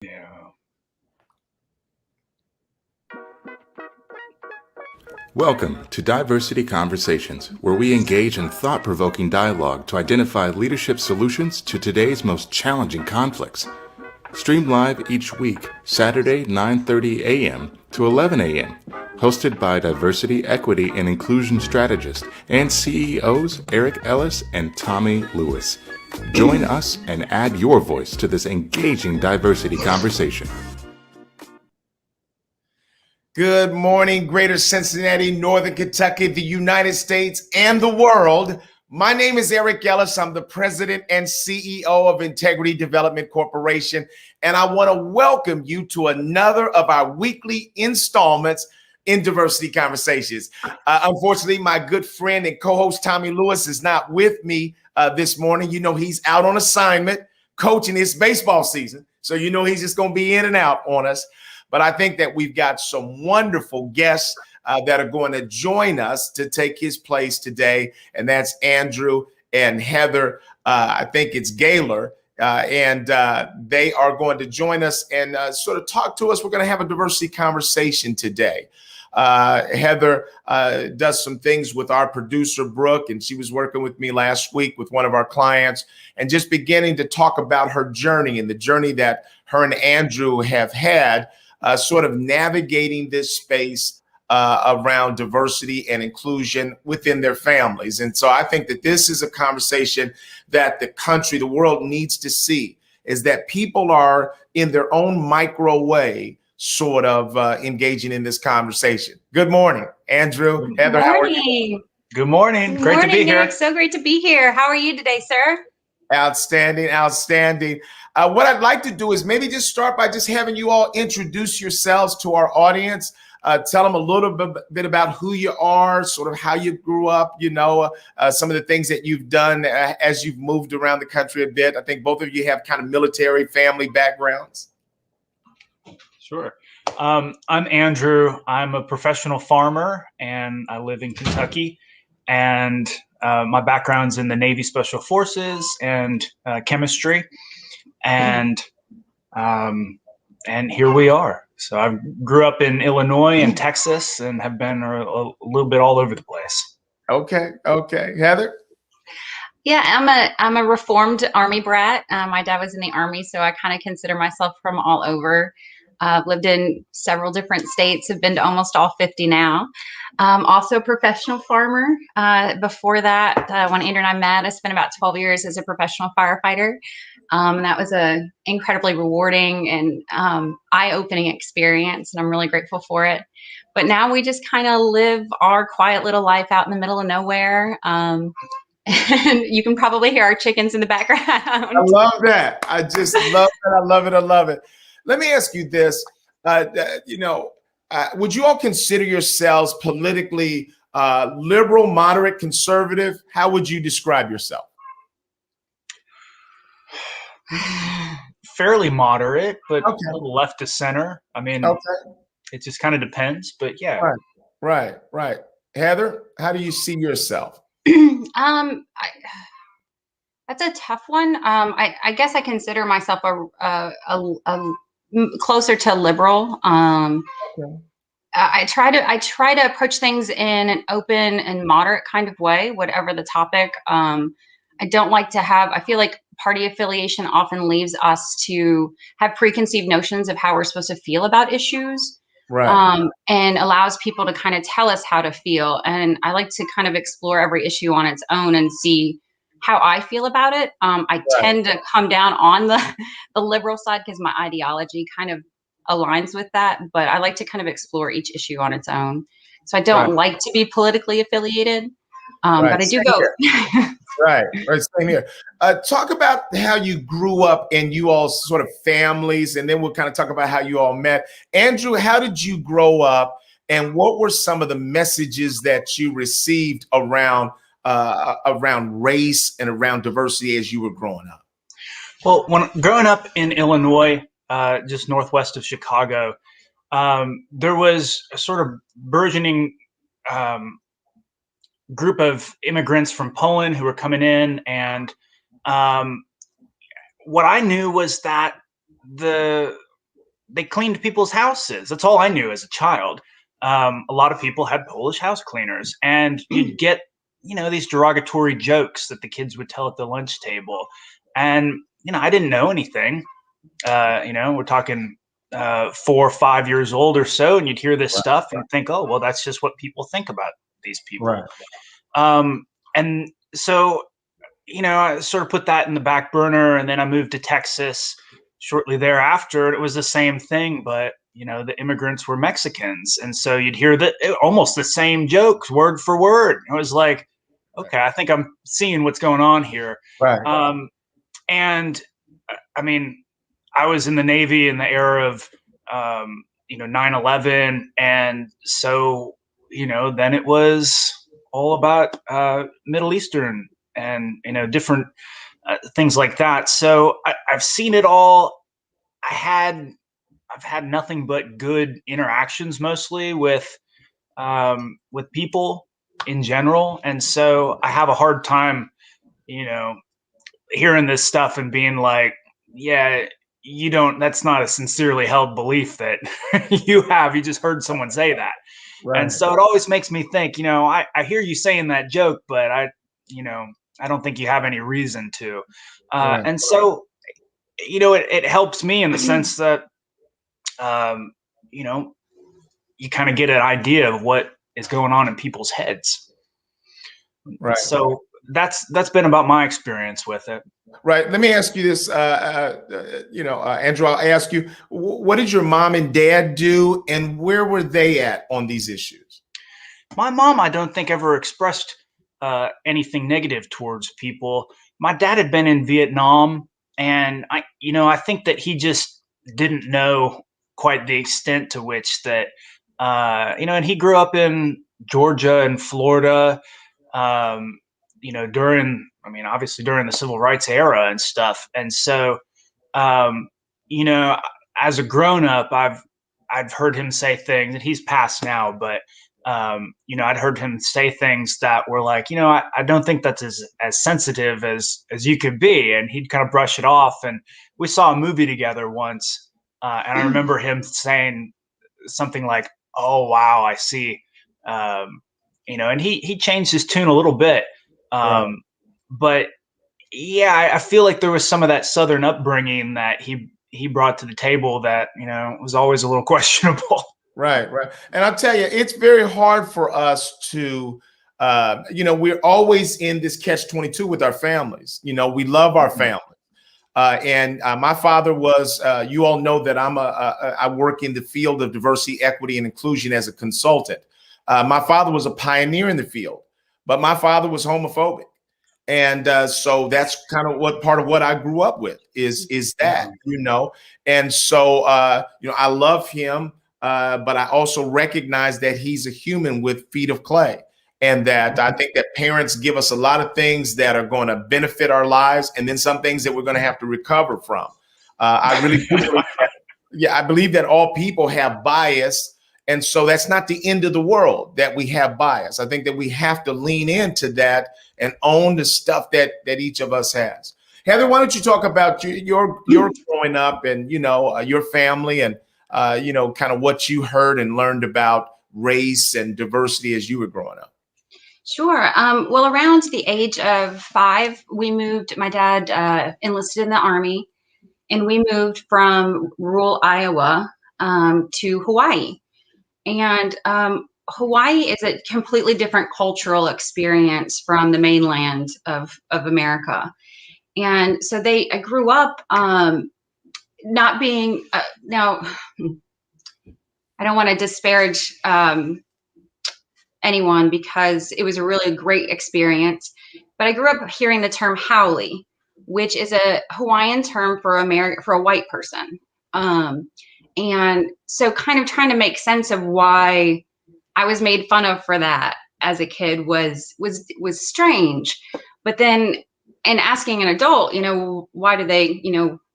Yeah. Welcome to Diversity Conversations, where we engage in thought-provoking dialogue to identify leadership solutions to today's most challenging conflicts. Stream live each week, Saturday 9:30 a.m. to 11 a.m. Hosted by Diversity, Equity, and Inclusion Strategist and CEOs Eric Ellis and Tommy Lewis. Join us and add your voice to this engaging diversity conversation. Good morning, Greater Cincinnati, Northern Kentucky, the United States, and the world. My name is Eric Ellis. I'm the president and CEO of Integrity Development Corporation, and I want to welcome you to another of our weekly installments in Diversity Conversations. Unfortunately, my good friend and co-host Tommy Lewis is not with me this morning. You know, he's out on assignment coaching his baseball season, so you know he's just going to be in and out on us. But I think that we've got some wonderful guests that are going to join us to take his place today. And that's Andrew and Heather. I think it's Gaylor. And they are going to join us and sort of talk to us. We're going to have a diversity conversation today. Heather does some things with our producer, Brooke, and she was working with me last week with one of our clients and just beginning to talk about her journey and the journey that her and Andrew have had. Sort of navigating this space around diversity and inclusion within their families. And so I think that this is a conversation that the country, the world needs to see, is that people are in their own micro way sort of engaging in this conversation. Good morning, Andrew, Heather. How are you? Good morning. Good Great morning, to be here. Nick. So great to be here. How are you today, sir? Outstanding, outstanding. What I'd like to do is maybe just start by just having you all introduce yourselves to our audience. Tell them a little bit about who you are, sort of how you grew up, some of the things that you've done as you've moved around the country a bit. I think both of you have kind of military family backgrounds. Sure. I'm Andrew. I'm a professional farmer and I live in Kentucky. And my background's in the Navy Special Forces and chemistry. And here we are. So I grew up in Illinois and Texas and have been a little bit all over the place. Okay. Heather? Yeah, I'm a reformed Army brat. My dad was in the Army, so I kind of consider myself from all over. Lived in several different states, have been to almost all 50 now. Also a professional farmer. Before that, when Andrew and I met, I spent about 12 years as a professional firefighter. And that was a incredibly rewarding and eye-opening experience, and I'm really grateful for it. But now we just kind of live our quiet little life out in the middle of nowhere. And you can probably hear our chickens in the background. I love that. I just love it. I love it. I love it. Let me ask you this. Would you all consider yourselves politically liberal, moderate, conservative? How would you describe yourself? Fairly moderate, but Okay. a little left to center. I mean, It just kind of depends, but yeah. Right. Heather, how do you see yourself? That's a tough one. I guess I consider myself a closer to liberal. Okay. I try to approach things in an open and moderate kind of way, whatever the topic. I don't like to have. I feel like party affiliation often leaves us to have preconceived notions of how we're supposed to feel about issues. Right. And allows people to kind of tell us how to feel. And I like to kind of explore every issue on its own and see how I feel about it. I tend to come down on the liberal side because my ideology kind of aligns with that. But I like to kind of explore each issue on its own. So I don't like to be politically affiliated, but I do go. Right. Same here. Talk about how you grew up and you all sort of families, and then we'll kind of talk about how you all met. Andrew, how did you grow up, and what were some of the messages that you received around race and around diversity as you were growing up? Well, when growing up in Illinois, just northwest of Chicago, there was a sort of burgeoning group of immigrants from Poland who were coming in, and what I knew was that the they cleaned people's houses. That's all I knew as a child. A lot of people had Polish house cleaners, and you'd get, these derogatory jokes that the kids would tell at the lunch table. And, I didn't know anything. We're talking 4 or 5 years old or so, and you'd hear this stuff and think, oh, well, that's just what people think about these people. Right. And so, I sort of put that in the back burner, and then I moved to Texas shortly thereafter, and it was the same thing, but the immigrants were Mexicans, and so you'd hear almost the same jokes word for word. It was like, okay, I think I'm seeing what's going on here. Right. And I mean, I was in the Navy in the era of 9/11, and so then it was all about Middle Eastern and different things like that. So I've seen it all. I've had nothing but good interactions, mostly with people in general, and so I have a hard time, hearing this stuff and being like, yeah, you don't. That's not a sincerely held belief that you have. You just heard someone say that, and so it always makes me think. I hear you saying that joke, but I don't think you have any reason to, and so it helps me in the sense that you kind of get an idea of what is going on in people's heads. Right. So that's been about my experience with it. Right. Let me ask you this, Andrew, I'll ask you, what did your mom and dad do, and where were they at on these issues? My mom, I don't think, ever expressed anything negative towards people. My dad had been in Vietnam, and I think that he just didn't know quite the extent to which that, and he grew up in Georgia and Florida, obviously during the civil rights era and stuff. And so, as a grown up, I've heard him say things, and he's passed now, but I'd heard him say things that were like, I don't think that's as sensitive as you could be. And he'd kind of brush it off. And we saw a movie together once. And I remember him saying something like, oh, wow, I see. And he changed his tune a little bit. But yeah, I feel like there was some of that Southern upbringing that he brought to the table that, was always a little questionable. Right. And I'll tell you, it's very hard for us to, we're always in this catch-22 with our families. We love our family. And my father was, you all know that I work in the field of diversity, equity, and inclusion as a consultant. My father was a pioneer in the field, but my father was homophobic. And so that's kind of part of what I grew up with is that, and so, I love him, but I also recognize that he's a human with feet of clay. And that I think that parents give us a lot of things that are going to benefit our lives, and then some things that we're going to have to recover from. I really do believe that, I believe that all people have bias. And so that's not the end of the world that we have bias. I think that we have to lean into that and own the stuff that each of us has. Heather, why don't you talk about your growing up and, your family and, kind of what you heard and learned about race and diversity as you were growing up? Sure. Well, around the age of 5, we moved. My dad enlisted in the Army, and we moved from rural Iowa to Hawaii. And Hawaii is a completely different cultural experience from the mainland of America. And so I grew up not being, now, I don't want to disparage anyone because it was a really great experience, but I grew up hearing the term haole, which is a Hawaiian term for a white person. And so kind of trying to make sense of why I was made fun of for that as a kid was strange. But then, and asking an adult, why do they,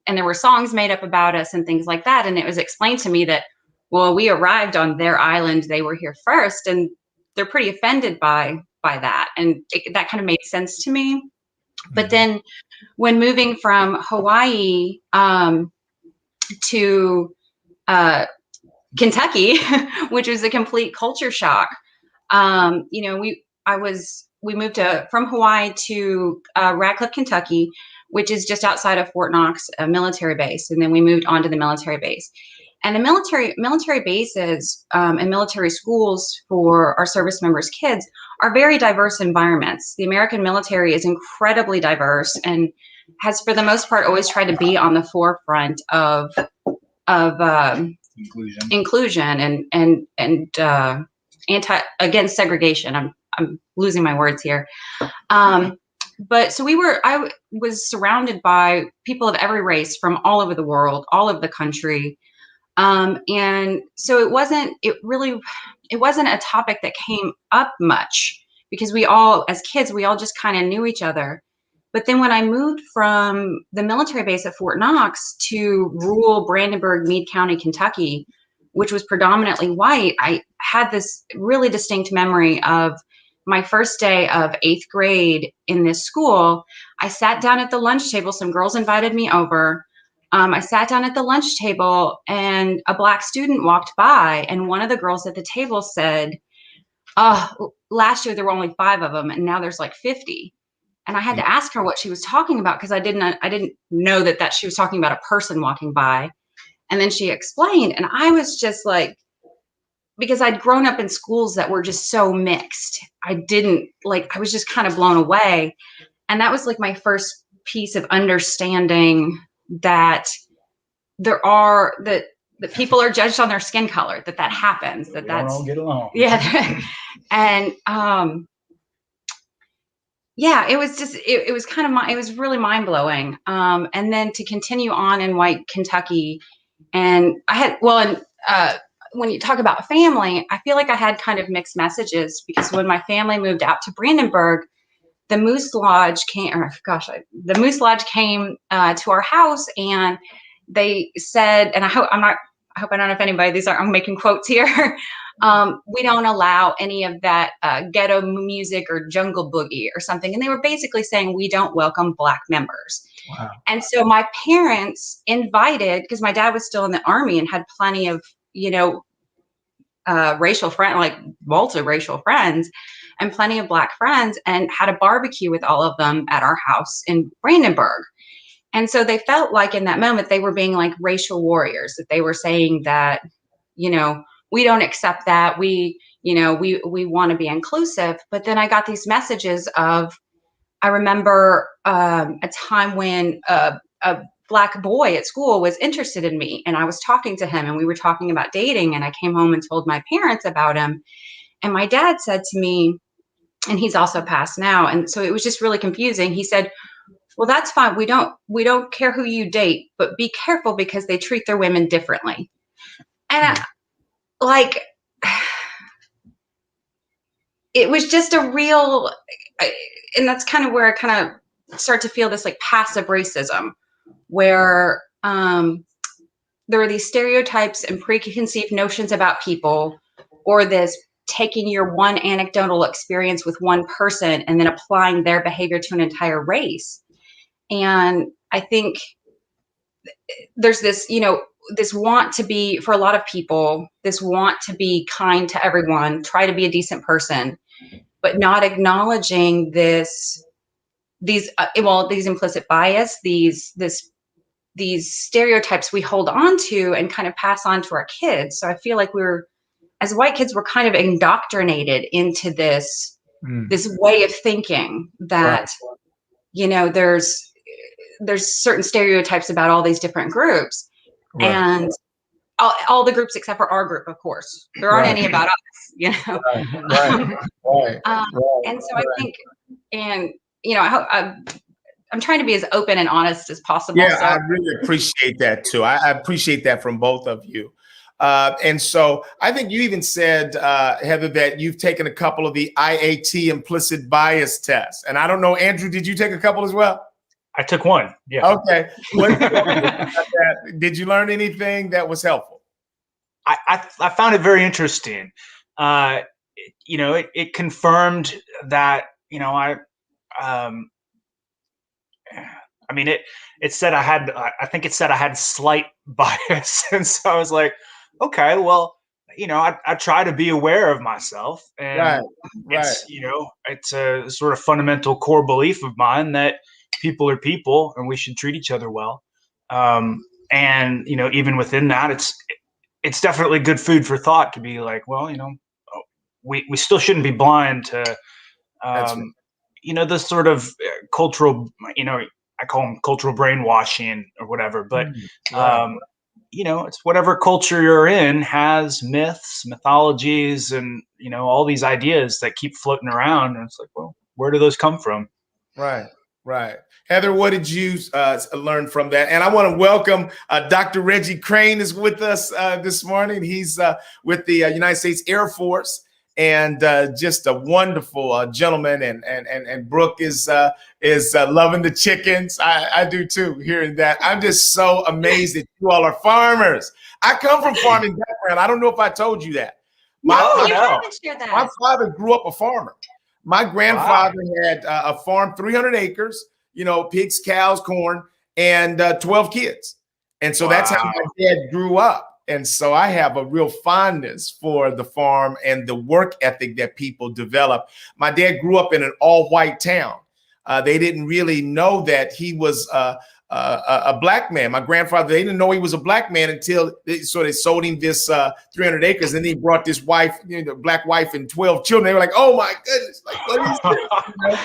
and there were songs made up about us and things like that. And it was explained to me that, well, we arrived on their island, they were here first, and they're pretty offended by that. And that kind of made sense to me. But then when moving from Hawaii to Kentucky, which was a complete culture shock. We moved from Hawaii to Radcliffe, Kentucky, which is just outside of Fort Knox, a military base, and then we moved on to the military base. And the military bases and military schools for our service members' kids are very diverse environments. The American military is incredibly diverse and has, for the most part, always tried to be on the forefront of inclusion and against segregation. I'm losing my words here. But so I was surrounded by people of every race from all over the world, all over the country. And so it wasn't a topic that came up much because we all, as kids, we all just kind of knew each other. But then when I moved from the military base at Fort Knox to rural Brandenburg, Meade County, Kentucky, which was predominantly white, I had this really distinct memory of my first day of 8th grade in this school. I sat down at the lunch table. Some girls invited me over. I sat down at the lunch table and a Black student walked by, and one of the girls at the table said, "Oh, last year there were only 5 of them and now there's like 50." And I had to ask her what she was talking about because I didn't know that she was talking about a person walking by. And then she explained, and I was just like, because I'd grown up in schools that were just so mixed, I was just kind of blown away. And that was like my first piece of understanding that that people are judged on their skin color, that happens, that's all get along. Yeah. And yeah, it was just, it was kind of, it was really mind blowing. And then to continue on in white Kentucky, and when you talk about family, I feel like I had kind of mixed messages because when my family moved out to Brandenburg, the Moose Lodge came, to our house, and they said, and I hope I don't know if anybody, I'm making quotes here. We don't allow any of that ghetto music or jungle boogie or something. And they were basically saying, we don't welcome Black members. Wow. And so my parents invited, because my dad was still in the Army and had plenty of, racial friends, like multiracial friends and plenty of Black friends, and had a barbecue with all of them at our house in Brandenburg. And so they felt like in that moment they were being like racial warriors, that they were saying that, we don't accept that. We want to be inclusive. But then I got these messages I remember a time when a Black boy at school was interested in me, and I was talking to him, and we were talking about dating, and I came home and told my parents about him. And my dad said to me, and he's also passed now, and so it was just really confusing. He said, "Well, that's fine. We don't care who you date, but be careful because they treat their women differently." And it was just a real, and that's kind of where I kind of start to feel this like passive racism, where there are these stereotypes and preconceived notions about people, or this taking your one anecdotal experience with one person and then applying their behavior to an entire race. And I think there's this, this want to be, for a lot of people, this want to be kind to everyone, try to be a decent person, but not acknowledging these implicit bias, these stereotypes we hold on to and kind of pass on to our kids. So I feel like as white kids, we're kind of indoctrinated into this way of thinking that, there's certain stereotypes about all these different groups, right, and all the groups except for our group, of course. There aren't any about us, Right. And so I think, and I'm trying to be as open and honest as possible. Yeah, so I really appreciate that too. I appreciate that from both of you. And so I think you even said, Heather, that you've taken a couple of the IAT implicit bias tests. And I don't know, Andrew, did you take a couple as well? I took one. Yeah. Okay. Did you learn anything that was helpful? I found it very interesting. It confirmed that, it said I think it said I had slight bias. And so I was like, okay, well, I try to be aware of myself, Right, and right, it's a sort of fundamental core belief of mine that people are people and we should treat each other well. And even within that, it's definitely good food for thought to be like, well, we still shouldn't be blind to that's right. um, the sort of cultural, I call them cultural brainwashing or whatever, but Right, um, it's whatever culture you're in has myths, mythologies, and all these ideas that keep floating around. And it's like, well, where do those come from? right, right. Heather, what did you learn from that? And I want to welcome Dr. Reggie Crane is with us this morning. He's with the United States Air Force, and just a wonderful gentleman. And Brooke is loving the chickens. I do too. Hearing that, I'm just so amazed that you all are farmers. I come from farming background. I don't know if I told you that. No, My Oh you no! haven't shared my that. father grew up a farmer. My Wow! grandfather had a farm, 300 acres, pigs, cows, corn, and 12 kids. And so that's how Wow! my dad grew up. And so I have a real fondness for the farm and the work ethic that people develop. My dad grew up in an all white town. They didn't really know that he was a black man. My grandfather, they didn't know he was a black man until they sold him this 300 acres. And then he brought this wife, the black wife and 12 children. They were like, oh my goodness, like, what is this?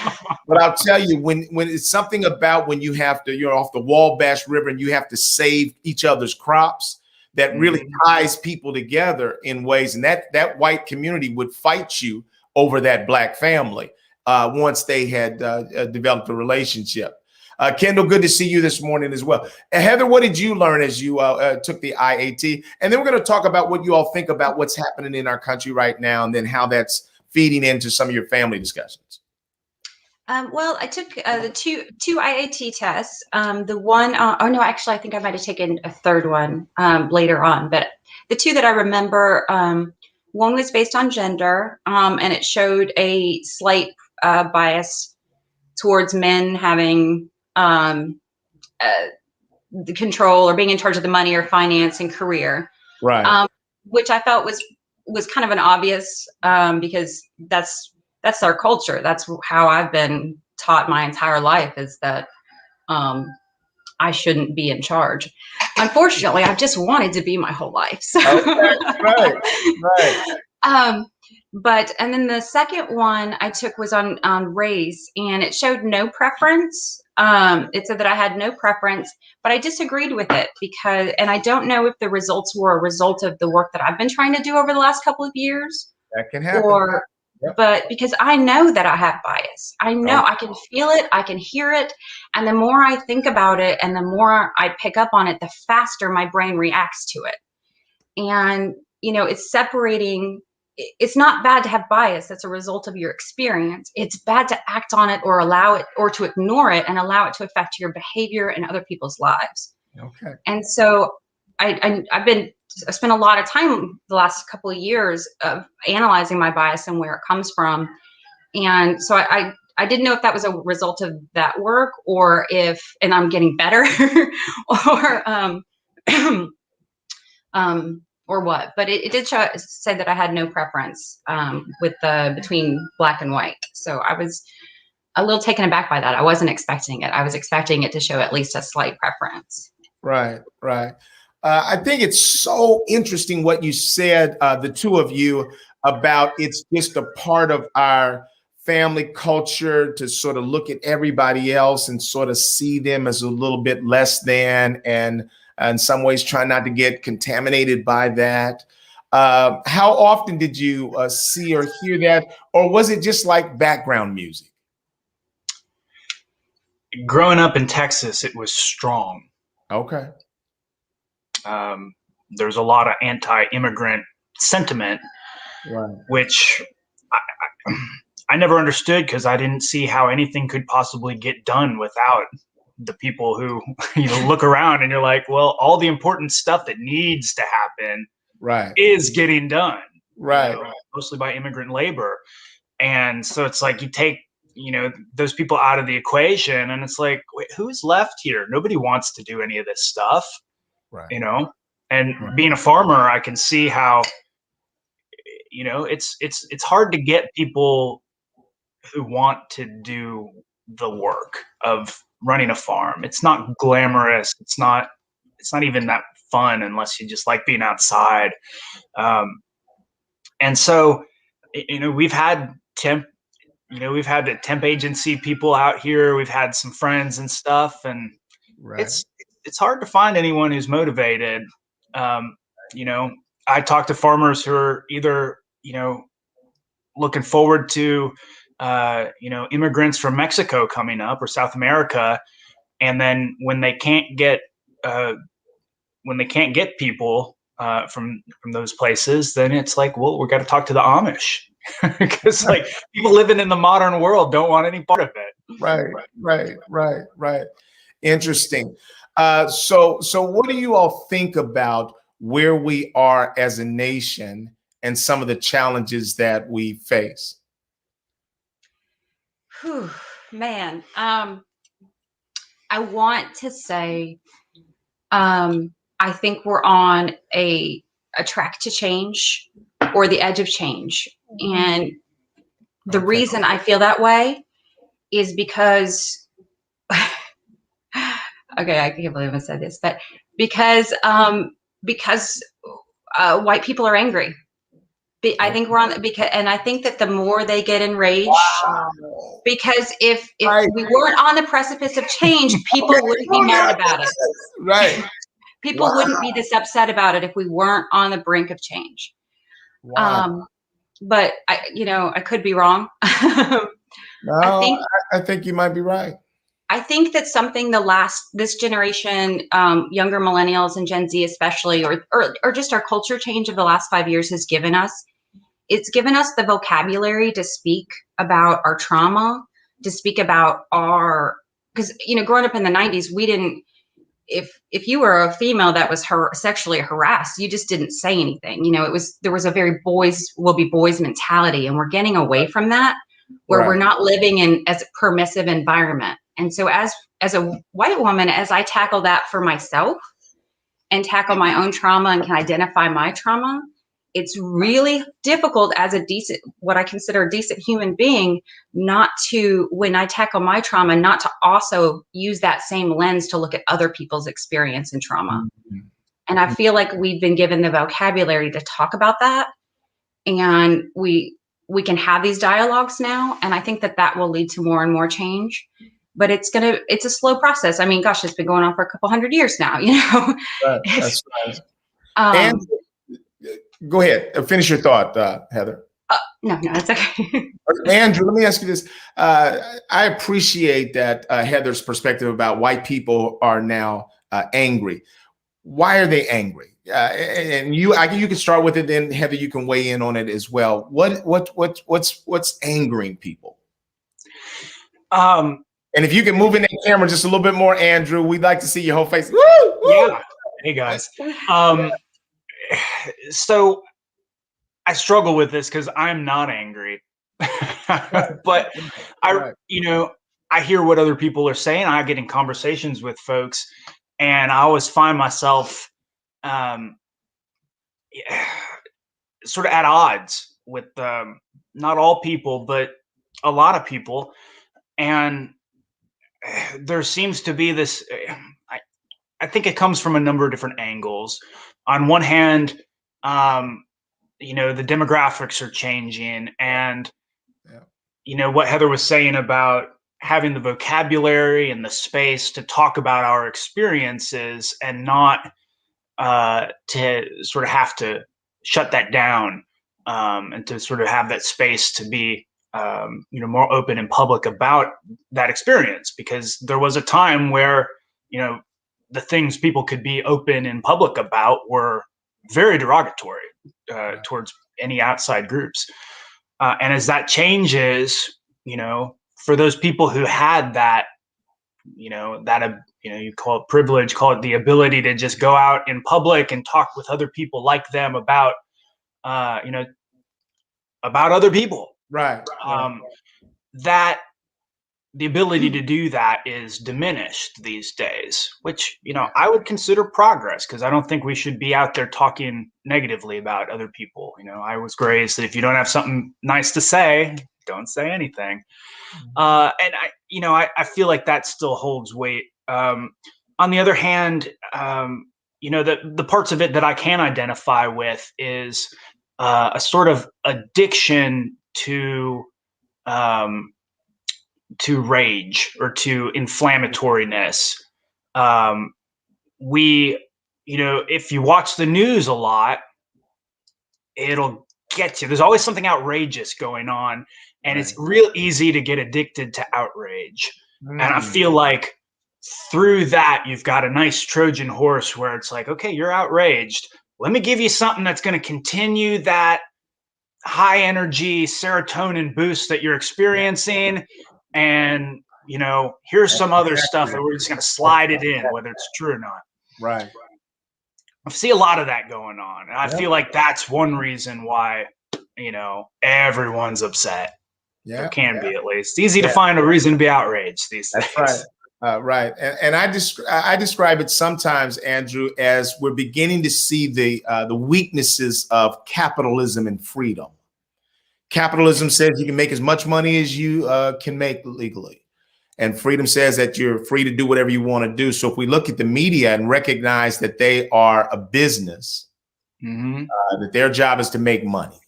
But I'll tell you, when it's something about when you have to, you're off the Wabash River and you have to save each other's crops, that really ties people together in ways. And that white community would fight you over that black family once they had developed a relationship. Kendall, good to see you this morning as well. And Heather, what did you learn as you took the IAT? And then we're going to talk about what you all think about what's happening in our country right now, and then how that's feeding into some of your family discussions. Well, I took the two IAT tests. The one, oh no, actually, I think I might have taken a third one later on. But the two that I remember, one was based on gender, and it showed a slight bias towards men having the control or being in charge of the money or finance and career, Right. which I felt was kind of an obvious because that's our culture. That's how I've been taught my entire life, is that I shouldn't be in charge. Unfortunately, I've just wanted to be my whole life. So, Okay. Right. Right. but and then the second one I took was on race, and it showed no preference. It said that I had no preference, but I disagreed with it because, and I don't know if the results were a result of the work that I've been trying to do over the last couple of years, That can happen. or Yep. but because I know that I have bias. I know, I can feel it, I can hear it, and the more I think about it and the more I pick up on it, the faster my brain reacts to it. And it's separating. It's not bad to have bias that's a result of your experience. It's bad to act on it or allow it, or to ignore it and allow it to affect your behavior and other people's lives. Okay. And so I spent a lot of time the last couple of years of analyzing my bias and where it comes from. And so I didn't know if that was a result of that work, or if, and I'm getting better, or or what. But it did say that I had no preference with between black and white. So I was a little taken aback by that. I wasn't expecting it. I was expecting it to show at least a slight preference. Right, right. I think it's so interesting what you said, the two of you, about it's just a part of our family culture to sort of look at everybody else and sort of see them as a little bit less than, and in some ways try not to get contaminated by that. How often did you see or hear that, or was it just like background music? Growing up in Texas, it was strong. Okay. There's a lot of anti-immigrant sentiment, Right. which I never understood, because I didn't see how anything could possibly get done without the people who look around and you're like, well, all the important stuff that needs to happen Right. is getting done, Right. mostly by immigrant labor. And so it's like you take those people out of the equation, and it's like, wait, who's left here? Nobody wants to do any of this stuff. Right. you know, and Right. being a farmer, I can see how, it's hard to get people who want to do the work of running a farm. It's not glamorous. It's not even that fun unless you just like being outside. And so, we've had the temp agency people out here. We've had some friends and stuff, and Right. it's hard to find anyone who's motivated. Um, you know, I talk to farmers who are either, looking forward to, immigrants from Mexico coming up or South America, and then uh, when they can't get people from those places, then it's like, well, we got to talk to the Amish because like people living in the modern world don't want any part of it. Right. Interesting. So what do you all think about where we are as a nation and some of the challenges that we face? Whew, man. I want to say, I think we're on a track to change or the edge of change. And the Okay. reason I feel that way is because, okay, I can't believe I said this, but because white people are angry. I think we're on because, and I think that the more they get enraged, Wow. because if Right. we weren't on the precipice of change, people wouldn't be mad about it. Right. People Wow. wouldn't be this upset about it if we weren't on the brink of change. Wow. But I could be wrong. I No, think I think you might be right. I think that something this generation, younger millennials and Gen Z especially, or just our culture change of the last 5 years has given us. It's given us the vocabulary to speak about our trauma, to speak about because growing up in the 90s, we didn't. If you were a female that was sexually harassed, you just didn't say anything. There was a very boys will be boys mentality, and we're getting away from that, where we're Right. not living in as a permissive environment. And so as a white woman, as I tackle that for myself and tackle my own trauma and can identify my trauma, it's really difficult as what I consider a decent human being, not to, when I tackle my trauma, not to also use that same lens to look at other people's experience and trauma. Mhm. And I feel like we've been given the vocabulary to talk about that. And we can have these dialogues now. And I think that will lead to more and more change. But it's a slow process. I mean, gosh, it's been going on for a couple hundred years now, Right. That's right. And Um, go ahead. Finish your thought, Heather. no, it's okay. Andrew, let me ask you this. I appreciate that Heather's perspective about why people are now angry. Why are they angry? And you can start with it. Then Heather, you can weigh in on it as well. What's angering people? Um, And if you can move in that camera just a little bit more, Andrew, we'd like to see your whole face. Woo! yeah. Hey guys. So I struggle with this because I'm not angry, but Right. I hear what other people are saying. I get in conversations with folks, and I always find myself um, sort of at odds with not all people, but a lot of people. And there seems to be this. I think it comes from a number of different angles. On one hand, the demographics are changing, and what Heather was saying about having the vocabulary and the space to talk about our experiences and not to sort of have to shut that down, and to sort of have that space to be more open and public about that experience, because there was a time where the things people could be open and public about were very derogatory towards any outside groups. And as that changes, for those people who had that, you call it privilege, call it the ability to just go out in public and talk with other people like them about, about other people. Right. That the ability to do that is diminished these days, which, I would consider progress, because I don't think we should be out there talking negatively about other people. I was raised that if you don't have something nice to say, don't say anything. And I feel like that still holds weight. On the other hand, the parts of it that I can identify with is a sort of addiction um, to rage or to inflammatoriness. We, if you watch the news a lot, it'll get you. There's always something outrageous going on, and it's real easy to get addicted to outrage. And I feel like through that, you've got a nice Trojan horse where it's like, okay, you're outraged. Let me give you something that's going to continue that high energy serotonin boost that you're experiencing. And, here's some other stuff that we're just going to slide it in, whether it's true or not. Right. I see a lot of that going on. And I feel like that's one reason why, everyone's upset. Yeah. Or can be, at least. It's easy to find a reason to be outraged these days. That's right. Right. And I describe it sometimes, Andrew, as we're beginning to see the weaknesses of capitalism and freedom. Capitalism says you can make as much money as you can make legally. And freedom says that you're free to do whatever you want to do. So if we look at the media and recognize that they are a business, that their job is to make money.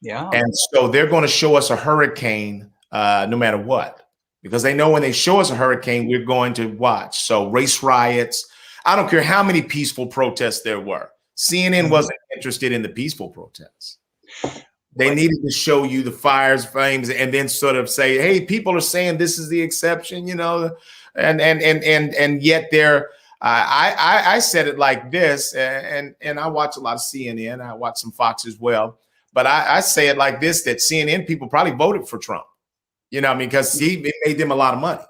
Yeah. And so they're going to show us a hurricane no matter what, because they know when they show us a hurricane, we're going to watch. So race riots, I don't care how many peaceful protests there were. CNN wasn't interested in the peaceful protests. They needed to show you the fires, flames, and then sort of say, hey, people are saying this is the exception, and yet they're, I said it like this, and I watch a lot of CNN. I watch some Fox as well. But I say it like this, that CNN people probably voted for Trump, because it made them a lot of money,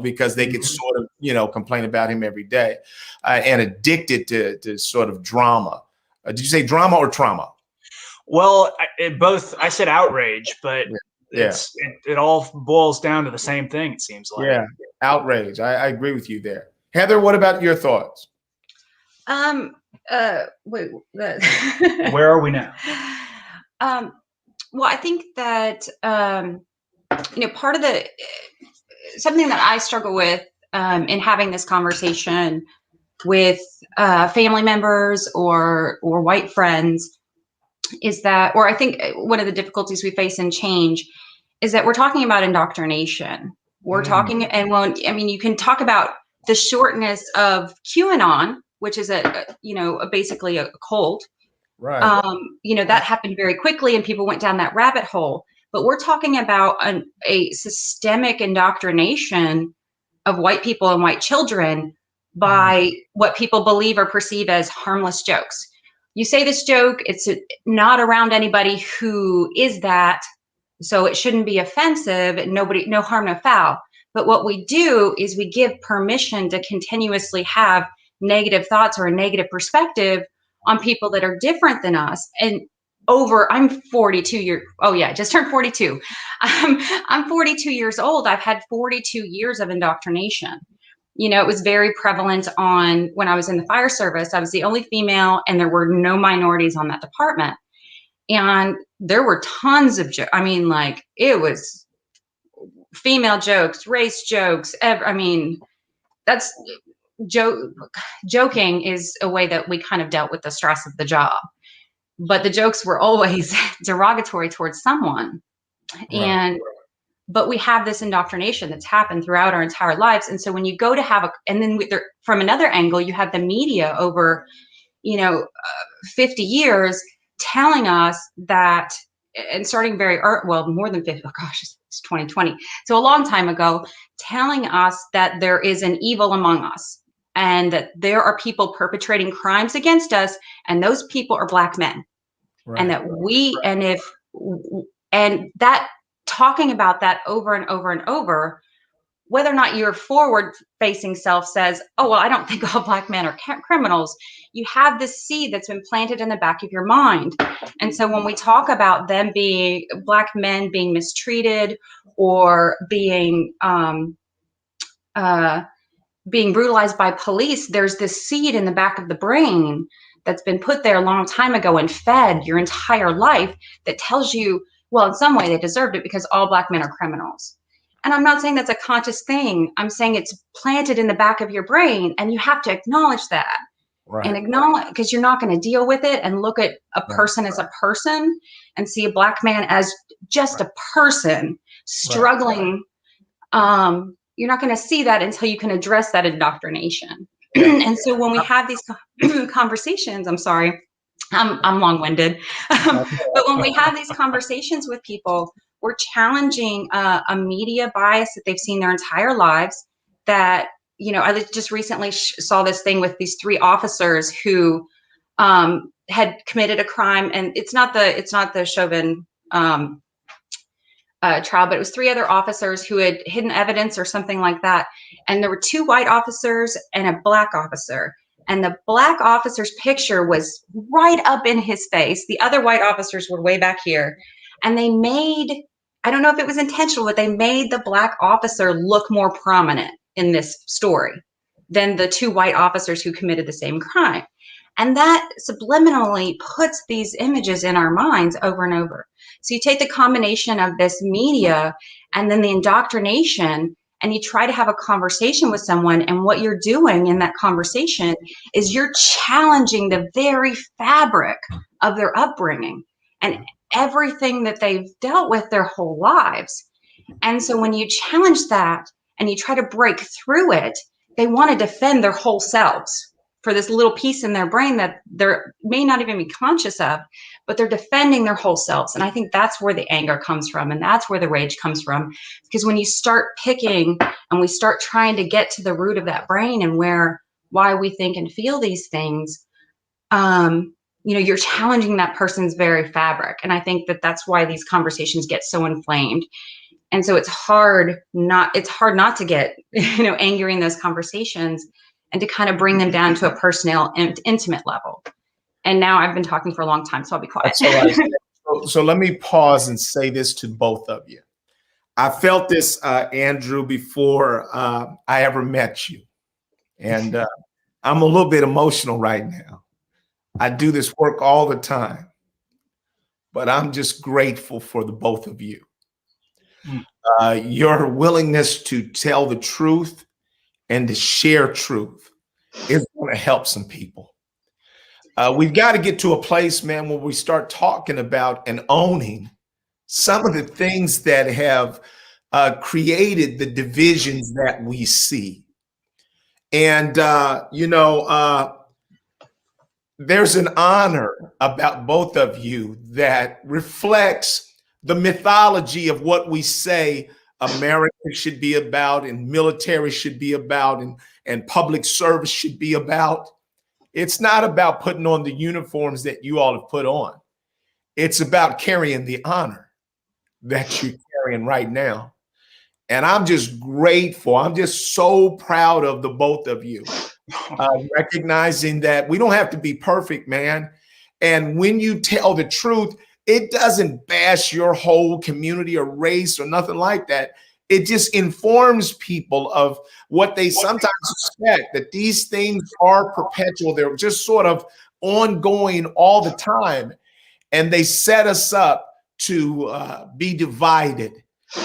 because they could sort of, complain about him every day and addicted to sort of drama. Did you say drama or trauma? Well, I said outrage, but it all boils down to the same thing, it seems like. Yeah, outrage. I agree with you there. Heather, what about your thoughts? Wait. Where are we now? Well, I think that, part of something that I struggle with in having this conversation with family members or white friends is that, or I think one of the difficulties we face in change is that we're talking about indoctrination. We're talking, and you can talk about the shortness of QAnon, which is basically a cult. Right. That happened very quickly and people went down that rabbit hole. But we're talking about a systemic indoctrination of white people and white children by what people believe or perceive as harmless jokes. You say this joke, it's not around anybody who is that, so it shouldn't be offensive. No harm, no foul. But what we do is we give permission to continuously have negative thoughts or a negative perspective on people that are different than us. And I'm 42 I just turned 42. I'm 42 years old. I've had 42 years of indoctrination. It was very prevalent when I was in the fire service. I was the only female and there were no minorities on that department. And there were tons of jokes. It was female jokes, race jokes. That's joking is a way that we kind of dealt with the stress of the job. But the jokes were always derogatory towards someone. Right. But we have this indoctrination that's happened throughout our entire lives. And so when you go to from another angle, you have the media over, 50 years telling us that, and starting more than 50, oh gosh, it's 2020. So a long time ago, telling us that there is an evil among us and that there are people perpetrating crimes against us. And those people are Black men. Right. And that and that talking about that over and over and over whether or not your forward facing self says, oh, well, I don't think all Black men are criminals, you have this seed that's been planted in the back of your mind. And so when we talk about them being, Black men being mistreated or being brutalized by police, there's this seed in the back of the brain that's been put there a long time ago and fed your entire life that tells you, well, in some way they deserved it because all Black men are criminals. And I'm not saying that's a conscious thing. I'm saying it's planted in the back of your brain, and you have to acknowledge that. Right. And acknowledge, because you're not going to deal with it and look at a person as a person and see a Black man as just a person struggling. You're not going to see that until you can address that indoctrination. And so when we have these conversations, I'm sorry, I'm long-winded, but when we have these conversations with people, we're challenging a media bias that they've seen their entire lives. That, you know, I just recently saw this thing with these 3 officers who had committed a crime, and it's not the Chauvin trial, but it was 3 other officers who had hidden evidence or something like that. And there were 2 white officers and a Black officer. And the Black officer's picture was right up in his face. The other white officers were way back here. And they made, I don't know if it was intentional, but they made the Black officer look more prominent in this story than the 2 white officers who committed the same crime. And that subliminally puts these images in our minds over and over. So you take the combination of this media and then the indoctrination, and you try to have a conversation with someone, and what you're doing in that conversation is you're challenging the very fabric of their upbringing and everything that they've dealt with their whole lives. And so when you challenge that and you try to break through it, they want to defend their whole selves for this little piece in their brain that they may not even be conscious of, but they're defending their whole selves. And I think that's where the anger comes from, and that's where the rage comes from. Because when you start picking and we start trying to get to the root of that brain and why we think and feel these things, you know, you're challenging that person's very fabric. And I think that that's why these conversations get so inflamed. And so it's hard not to get, you know, angry in those conversations, and to kind of bring them down to a personal and intimate level. And now I've been talking for a long time, so I'll be quiet. So let me pause and say this to both of you. I felt this, Andrew, before I ever met you. And I'm a little bit emotional right now. I do this work all the time, but I'm just grateful for the both of you. Your willingness to tell the truth and to share truth is going to help some people. We've got to get to a place, man, where we start talking about and owning some of the things that have created the divisions that we see. And, you know, there's an honor about both of you that reflects the mythology of what we say America should be about, and military should be about, and public service should be about. It's not about putting on the uniforms that you all have put on. It's about carrying the honor that you're carrying right now. And I'm just grateful. I'm just so proud of the both of you, recognizing that we don't have to be perfect, man. And when you tell the truth, it doesn't bash your whole community or race or nothing like that. It just informs people of what they sometimes suspect, that these things are perpetual. They're just sort of ongoing all the time. And they set us up to be divided.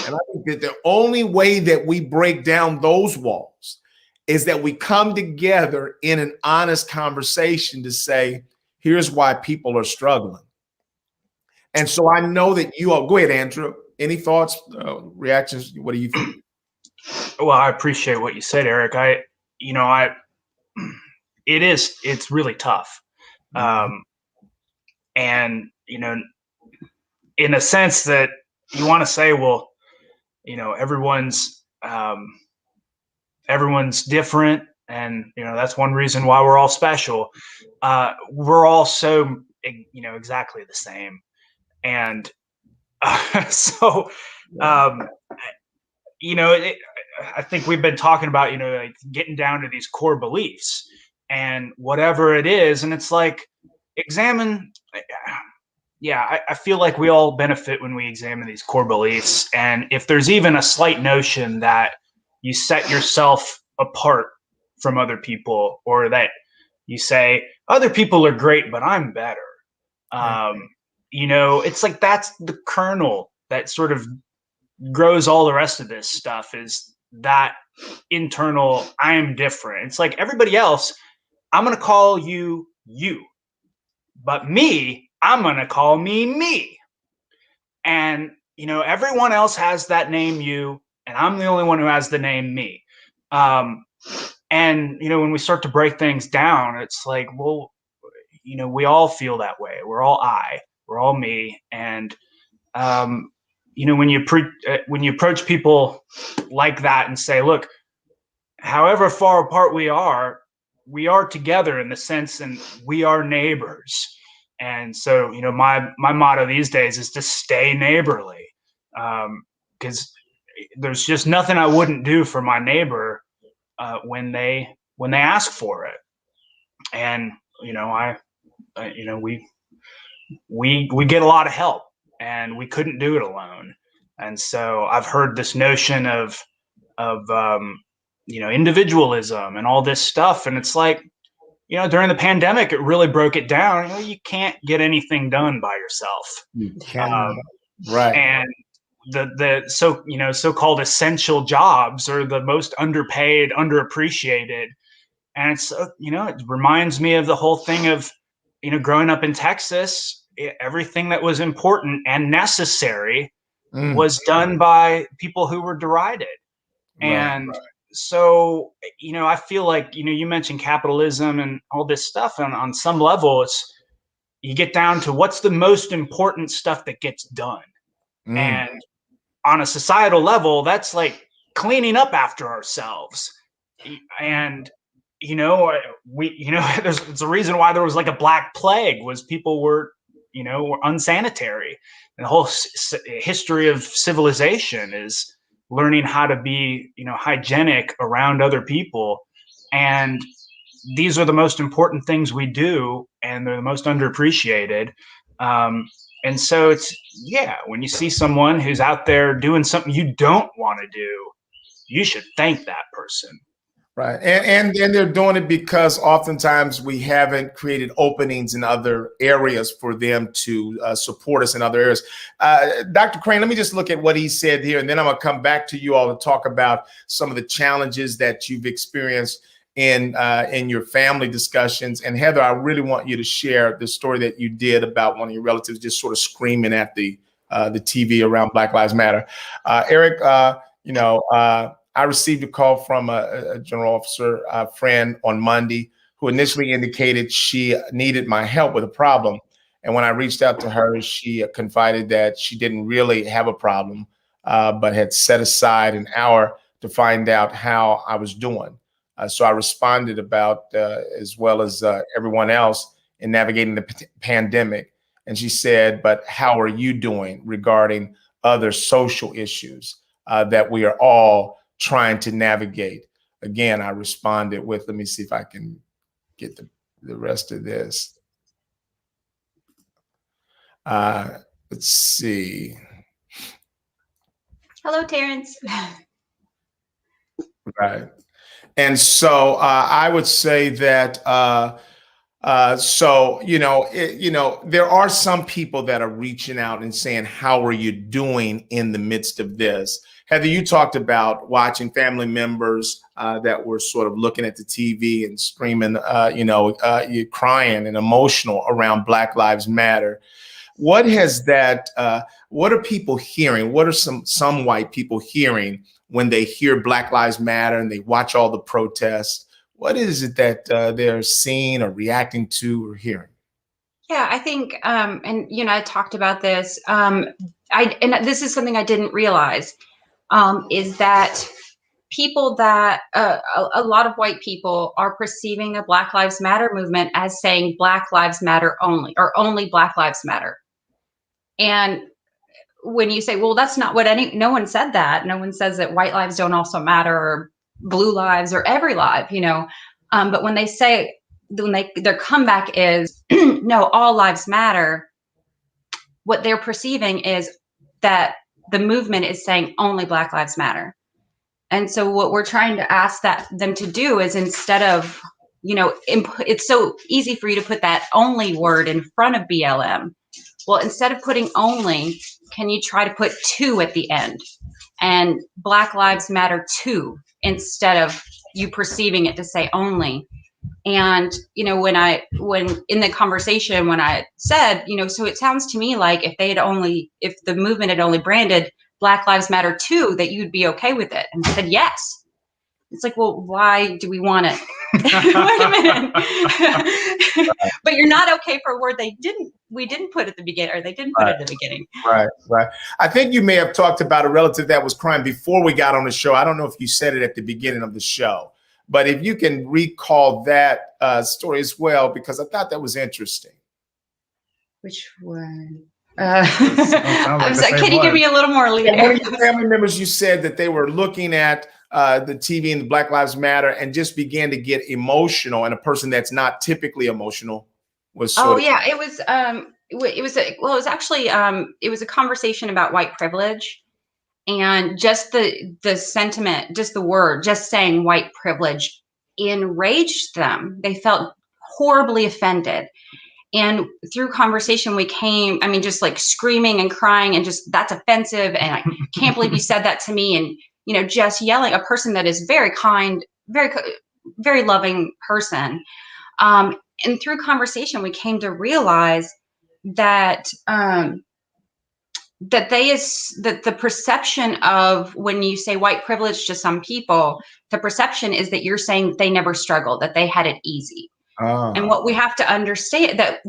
And I think that the only way that we break down those walls is that we come together in an honest conversation to say, here's why people are struggling. And so I know that you all, go ahead, Andrew. Any thoughts, reactions? What do you think? Well, I appreciate what you said, Eric. It's really tough. And, you know, in a sense that you want to say, well, you know, everyone's different. And, you know, that's one reason why we're all special. We're all so, you know, exactly the same. And you know, I think we've been talking about, like getting down to these core beliefs and whatever it is. And it's like, examine. Yeah, I feel like we all benefit when we examine these core beliefs. And if there's even a slight notion that you set yourself apart from other people, or that you say, other people are great, but I'm better. It's like that's the kernel that sort of grows all the rest of this stuff, is that internal, I am different. It's like everybody else, I'm going to call you you, but me, I'm going to call me. And, everyone else has that name you, and I'm the only one who has the name me. And, when we start to break things down, it's like, well, we all feel that way. We're all we're all me. And, when you approach people like that and say, look, however far apart we are together in the sense, and we are neighbors. And so, my motto these days is to stay neighborly, because there's just nothing I wouldn't do for my neighbor when they ask for it. And we get a lot of help, and we couldn't do it alone. And so I've heard this notion of individualism and all this stuff, and it's like, during the pandemic, it really broke it down. You can't get anything done by yourself. You can, right? And the so-called essential jobs are the most underpaid, underappreciated. And it's it reminds me of the whole thing of growing up in Texas. Everything that was important and necessary was done by people who were derided. And so, I feel like, you mentioned capitalism and all this stuff. And on some level, you get down to what's the most important stuff that gets done. And on a societal level, that's like cleaning up after ourselves. And, there's a reason why there was like a Black Plague, was people were unsanitary. And the whole history of civilization is learning how to be, hygienic around other people. And these are the most important things we do, and they're the most underappreciated. And so when you see someone who's out there doing something you don't want to do, you should thank that person. Right. And they're doing it because oftentimes we haven't created openings in other areas for them to support us in other areas. Dr. Crane, let me just look at what he said here, and then I'm going to come back to you all to talk about some of the challenges that you've experienced in your family discussions. And Heather, I really want you to share the story that you did about one of your relatives just sort of screaming at the TV around Black Lives Matter. Eric, I received a call from a general officer friend on Monday who initially indicated she needed my help with a problem. And when I reached out to her, she confided that she didn't really have a problem, but had set aside an hour to find out how I was doing. So I responded about as well as everyone else in navigating the pandemic. And she said, but how are you doing regarding other social issues that we are all trying to navigate? Again, I responded with, let me see if I can get the rest of this. Let's see. Hello, Terrence. Right. And so I would say that, there are some people that are reaching out and saying, how are you doing in the midst of this? Heather, you talked about watching family members that were sort of looking at the TV and screaming, you're crying and emotional around Black Lives Matter. What has that, what are people hearing? What are some white people hearing when they hear Black Lives Matter and they watch all the protests? What is it that they're seeing or reacting to or hearing? Yeah, I think, I talked about this. And this is something I didn't realize, is that people that a lot of white people are perceiving the Black Lives Matter movement as saying Black Lives Matter only, or only Black Lives Matter. And when you say, well, that's not what no one said that. No one says that white lives don't also matter, or blue lives, or every life, but when they say, their comeback is, no, all lives matter, what they're perceiving is that the movement is saying only Black Lives Matter. And so what we're trying to ask them to do is, instead of, it's so easy for you to put that only word in front of BLM. Well, instead of putting only, can you try to put two at the end, and Black Lives Matter too, instead of you perceiving it to say only. And, when in the conversation, when I said, so it sounds to me like if the movement had only branded Black Lives Matter too, that you'd be okay with it. And I said, yes. It's like, well, why do we want it? Wait a minute. But you're not okay for a word we didn't put at the beginning, or they didn't put at the beginning. Right. I think you may have talked about a relative that was crying before we got on the show. I don't know if you said it at the beginning of the show, but if you can recall that story as well, because I thought that was interesting. Which one? Can you give me a little more lead? One of your family members, you said that they were looking at the TV and the Black Lives Matter and just began to get emotional, and a person that's not typically emotional was sort of. Yeah, it was it was a conversation about white privilege, and just the sentiment, just the word, just saying white privilege enraged them. They felt horribly offended. And through conversation, we came, just like screaming and crying and just, that's offensive. And I can't believe you said that to me. And, just yelling, a person that is very kind, very, very loving person. And through conversation, we came to realize that, that the perception of, when you say white privilege to some people, the perception is that you're saying they never struggled, that they had it easy. And what we have to understand, that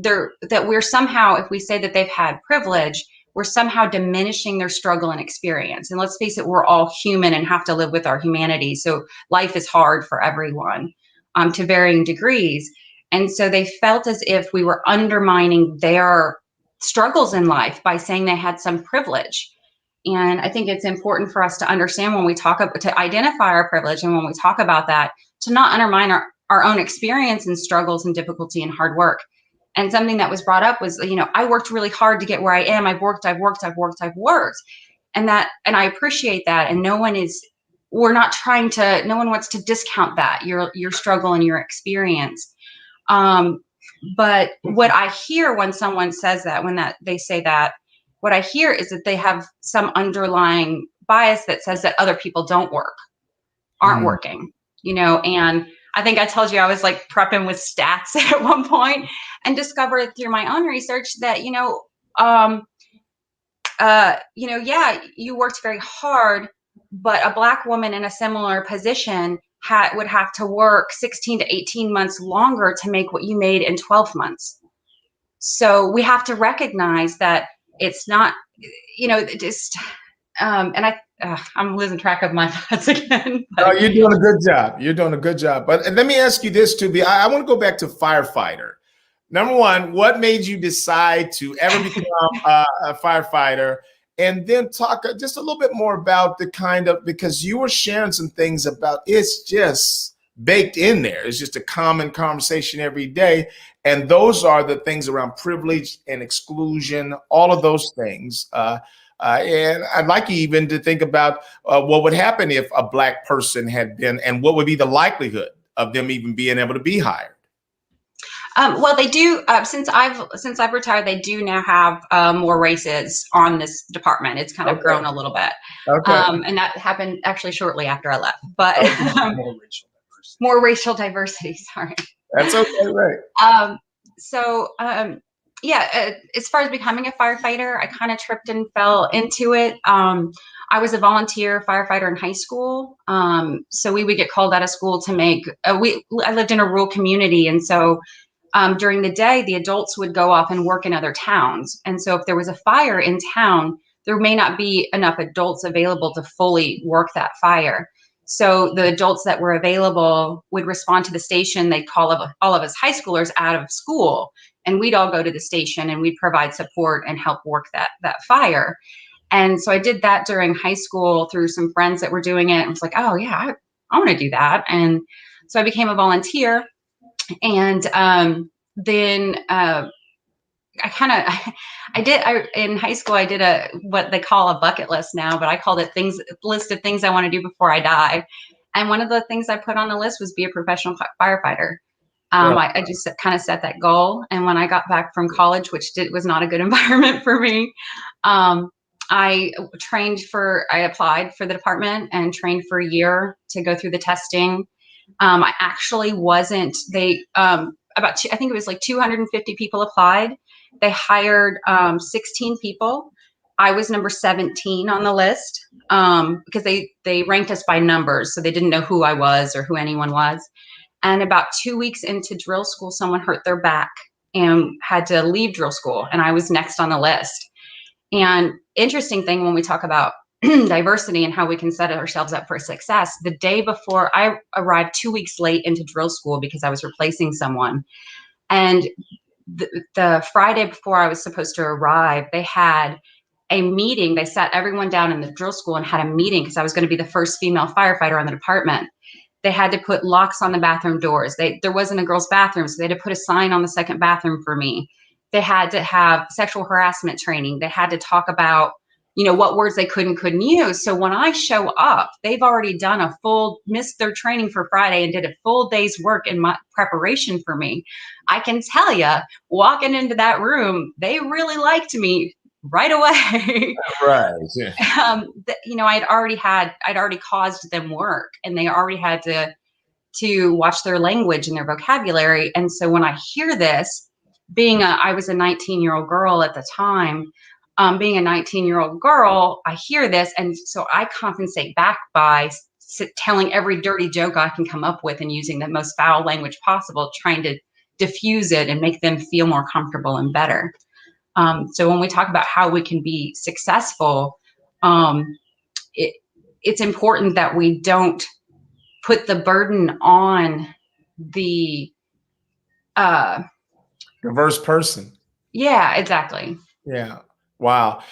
we're somehow, if we say that they've had privilege, we're somehow diminishing their struggle and experience. And let's face it, we're all human and have to live with our humanity. So life is hard for everyone, to varying degrees. And so they felt as if we were undermining their struggles in life by saying they had some privilege. And I think it's important for us to understand, when we talk about, to identify our privilege, and when we talk about that, to not undermine our own experience and struggles and difficulty and hard work. And something that was brought up was, I worked really hard to get where I am. I've worked. And I appreciate that. And no one wants to discount that, your struggle and your experience. But what I hear when someone says that, they say that, what I hear is that they have some underlying bias that says that other people aren't working, and I think I told you I was like prepping with stats at one point, and discovered through my own research that, yeah, you worked very hard, but a Black woman in a similar position would have to work 16 to 18 months longer to make what you made in 12 months. So we have to recognize that it's not, and I'm losing track of my thoughts again. No, you're doing a good job. You're doing a good job. But let me ask you this, too. I want to go back to firefighter. Number one, what made you decide to ever become a firefighter? And then talk just a little bit more about because you were sharing some things about, it's just baked in there. It's just a common conversation every day. And those are the things around privilege and exclusion, all of those things. And I'd like you even to think about what would happen if a Black person had been, and what would be the likelihood of them even being able to be hired. Well, they do. Since I've retired, they do now have more races on this department. It's kind of grown a little bit, and that happened actually shortly after I left. But more racial diversity. Sorry, that's okay, right? Yeah, as far as becoming a firefighter, I kind of tripped and fell into it. I was a volunteer firefighter in high school. So we would get called out of school to I lived in a rural community. And so during the day, the adults would go off and work in other towns. And so if there was a fire in town, there may not be enough adults available to fully work that fire. So the adults that were available would respond to the station. They'd call all of us high schoolers out of school, and we'd all go to the station and we'd provide support and help work that fire. And so I did that during high school through some friends that were doing it. I was like, oh yeah, I want to do that. And so I became a volunteer. And then I kind of, in high school, I did what they call a bucket list now, but I called it list of things I want to do before I die. And one of the things I put on the list was be a professional firefighter. I just kind of set that goal. And when I got back from college, which was not a good environment for me, I applied for the department and trained for a year to go through the testing. I actually wasn't, I think it was like 250 people applied. They hired 16 people. I was number 17 on the list because they ranked us by numbers. So they didn't know who I was or who anyone was. And about 2 weeks into drill school, someone hurt their back and had to leave drill school. And I was next on the list. And interesting thing when we talk about diversity and how we can set ourselves up for success, the day before I arrived 2 weeks late into drill school because I was replacing someone. And the Friday before I was supposed to arrive, they had a meeting. They sat everyone down in the drill school and had a meeting because I was going to be the first female firefighter on the department. They had to put locks on the bathroom doors. There wasn't a girl's bathroom, so they had to put a sign on the second bathroom for me. They had to have sexual harassment training. They had to talk about, what words they could and couldn't use. So when I show up, they've already done missed their training for Friday and did a full day's work in my preparation for me. I can tell you, walking into that room, they really liked me right away. Right. Yeah. I'd already caused them work, and they already had to watch their language and their vocabulary. And so when I hear this, I was a 19-year-old girl at the time, being a 19-year-old girl, I hear this. And so I compensate back by telling every dirty joke I can come up with and using the most foul language possible, trying to diffuse it and make them feel more comfortable and better. So when we talk about how we can be successful, it's important that we don't put the burden on the Diverse person. Yeah, exactly. Yeah. Wow.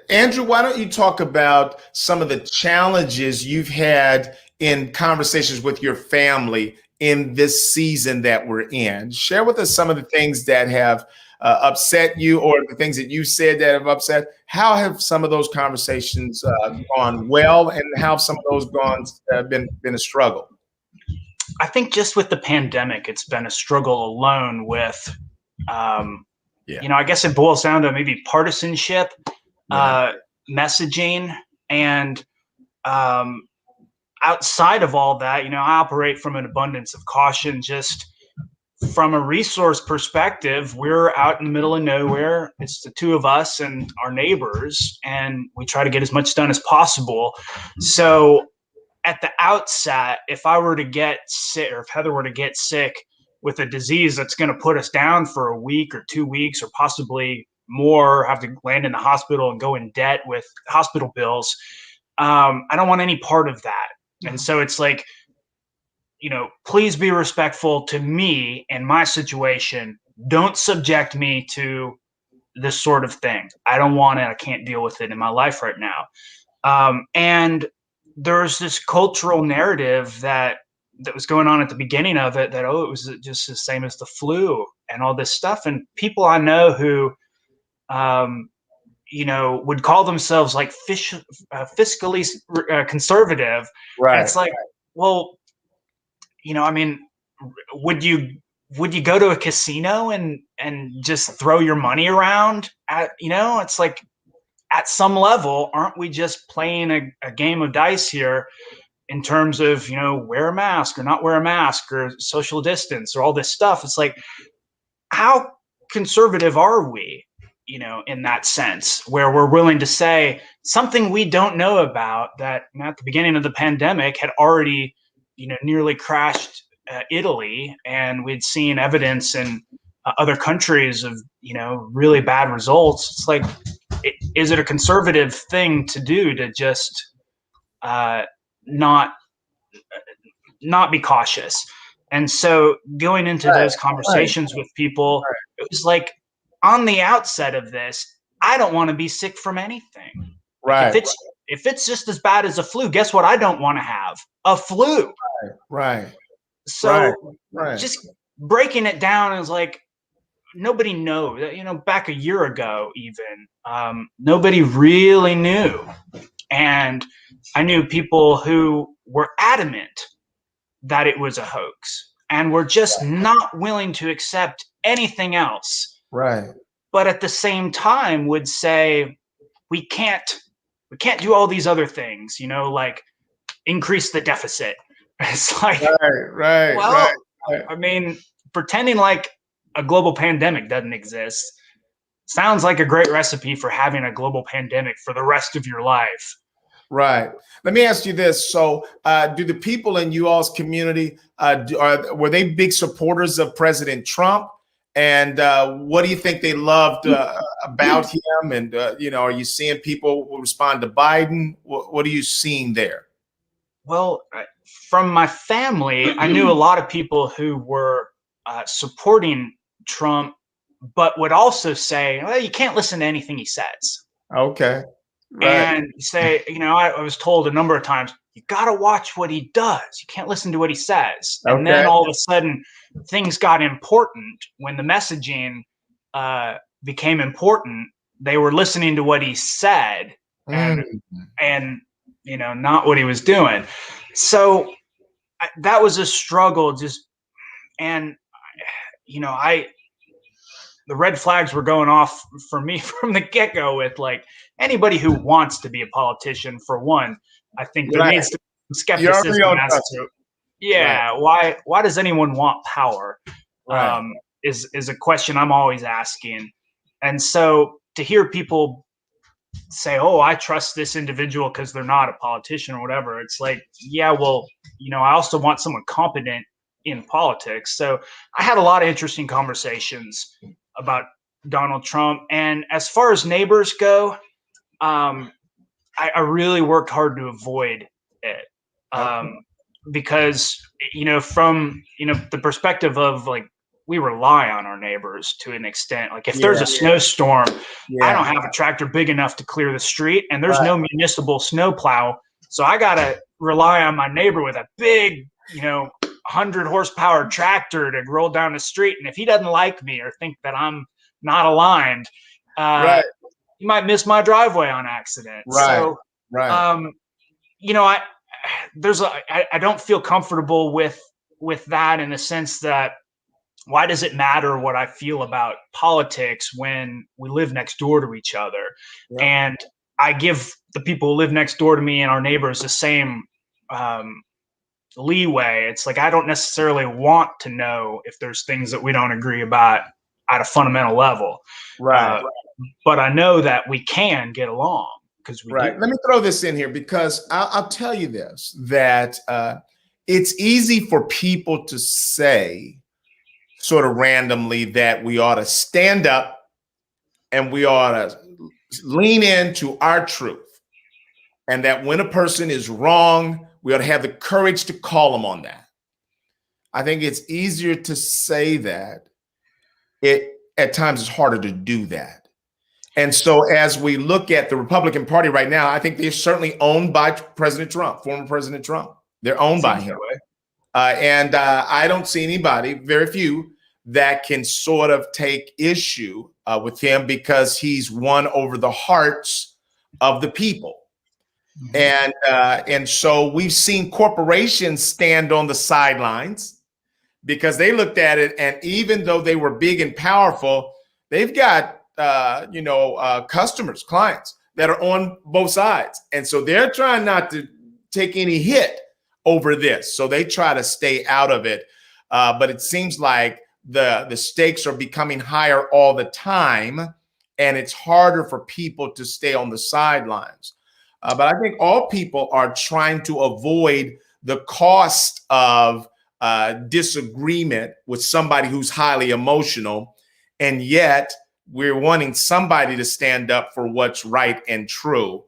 Andrew, why don't you talk about some of the challenges you've had in conversations with your family in this season that we're in? Share with us some of the things that have upset you, or the things that you said that have upset. How have some of those conversations gone well, and how have some of those been a struggle? I think just with the pandemic, it's been a struggle alone with, I guess it boils down to maybe partisanship, messaging, and outside of all that, I operate from an abundance of caution. Just from a resource perspective, we're out in the middle of nowhere. It's the two of us and our neighbors, and we try to get as much done as possible. So at the outset, if I were to get sick, or if Heather were to get sick with a disease that's going to put us down for a week or 2 weeks or possibly more, have to land in the hospital and go in debt with hospital bills, I don't want any part of that. And so it's like, please be respectful to me and my situation. Don't subject me to this sort of thing. I don't want it. I can't deal with it in my life right now. And there's this cultural narrative that was going on at the beginning of it, that, it was just the same as the flu and all this stuff. And people I know who, would call themselves like fiscally conservative. Right. And it's like, well, would you go to a casino and just throw your money around? It's like, at some level, aren't we just playing a game of dice here in terms of, wear a mask or not wear a mask or social distance or all this stuff? It's like, how conservative are we, in that sense, where we're willing to say something we don't know about, that at the beginning of the pandemic had already, nearly crashed Italy, and we'd seen evidence in other countries of, really bad results. It's like, is it a conservative thing to do to just not be cautious? And so going into those conversations with people, it was like, on the outset of this, I don't want to be sick from anything. Like Right. if it's just as bad as a flu, guess what? I don't want to have a flu. Right. Right. So Right. just breaking it down is like nobody knows. You know, back a year ago, even nobody really knew, and I knew people who were adamant that it was a hoax and were just not willing to accept anything else. Right. But at the same time, would say we can't do all these other things. You know, like increase the deficit. It's like, Right. Right. well, Right. I mean, pretending like a global pandemic doesn't exist sounds like a great recipe for having a global pandemic for the rest of your life. Right. Let me ask you this. So, do the people in you all's community were they big supporters of President Trump? And what do you think they loved about him? And are you seeing people who respond to Biden? What are you seeing there? Well, from my family, I knew a lot of people who were supporting Trump, but would also say, well, you can't listen to anything he says. Okay. Right. And say, I was told a number of times, you got to watch what he does. You can't listen to what he says. And then Okay. all of a sudden, things got important when the messaging became important. They were listening to what he said and not what he was doing. So that was a struggle. And the red flags were going off for me from the get-go with like anybody who wants to be a politician. For one, I think there needs to be skepticism as to why does anyone want power? Right. Is a question I'm always asking. And so to hear people say, oh, I trust this individual because they're not a politician or whatever, it's like, yeah, well, I also want someone competent in politics. So I had a lot of interesting conversations about Donald Trump. And as far as neighbors go, I really worked hard to avoid it. Because, from, the perspective of like, we rely on our neighbors to an extent. Like if there's a snowstorm, I don't have a tractor big enough to clear the street and there's no municipal snowplow. So I got to rely on my neighbor with a big, 100 horsepower tractor to roll down the street. And if he doesn't like me or think that I'm not aligned, he might miss my driveway on accident. So, I don't feel comfortable with that in the sense that why does it matter what I feel about politics when we live next door to each other? Yeah. And I give the people who live next door to me and our neighbors the same leeway. It's like I don't necessarily want to know if there's things that we don't agree about at a fundamental level. Right. But I know that we can get along because we do. Let me throw this in here because I'll tell you this, that it's easy for people to say sort of randomly that we ought to stand up and we ought to lean into our truth. And that when a person is wrong, we ought to have the courage to call them on that. I think it's easier to say that. It at times is harder to do that. And so as we look at the Republican Party right now, I think they're certainly owned by President Trump, former President Trump. They're owned by him. And I don't see anybody, very few, that can sort of take issue with him because he's won over the hearts of the people. And so we've seen corporations stand on the sidelines because they looked at it, and even though they were big and powerful, they've got customers, clients that are on both sides, and so they're trying not to take any hit over this, so they try to stay out of it. But it seems like the stakes are becoming higher all the time, and it's harder for people to stay on the sidelines. But I think all people are trying to avoid the cost of disagreement with somebody who's highly emotional, and yet we're wanting somebody to stand up for what's right and true.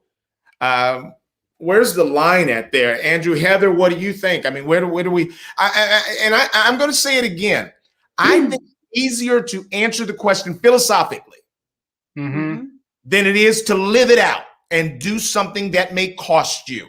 Where's the line at there? Andrew, Heather, what do you think? I mean, where do we, I'm going to say it again. I think it's easier to answer the question philosophically. Mm-hmm. than it is to live it out and do something that may cost you.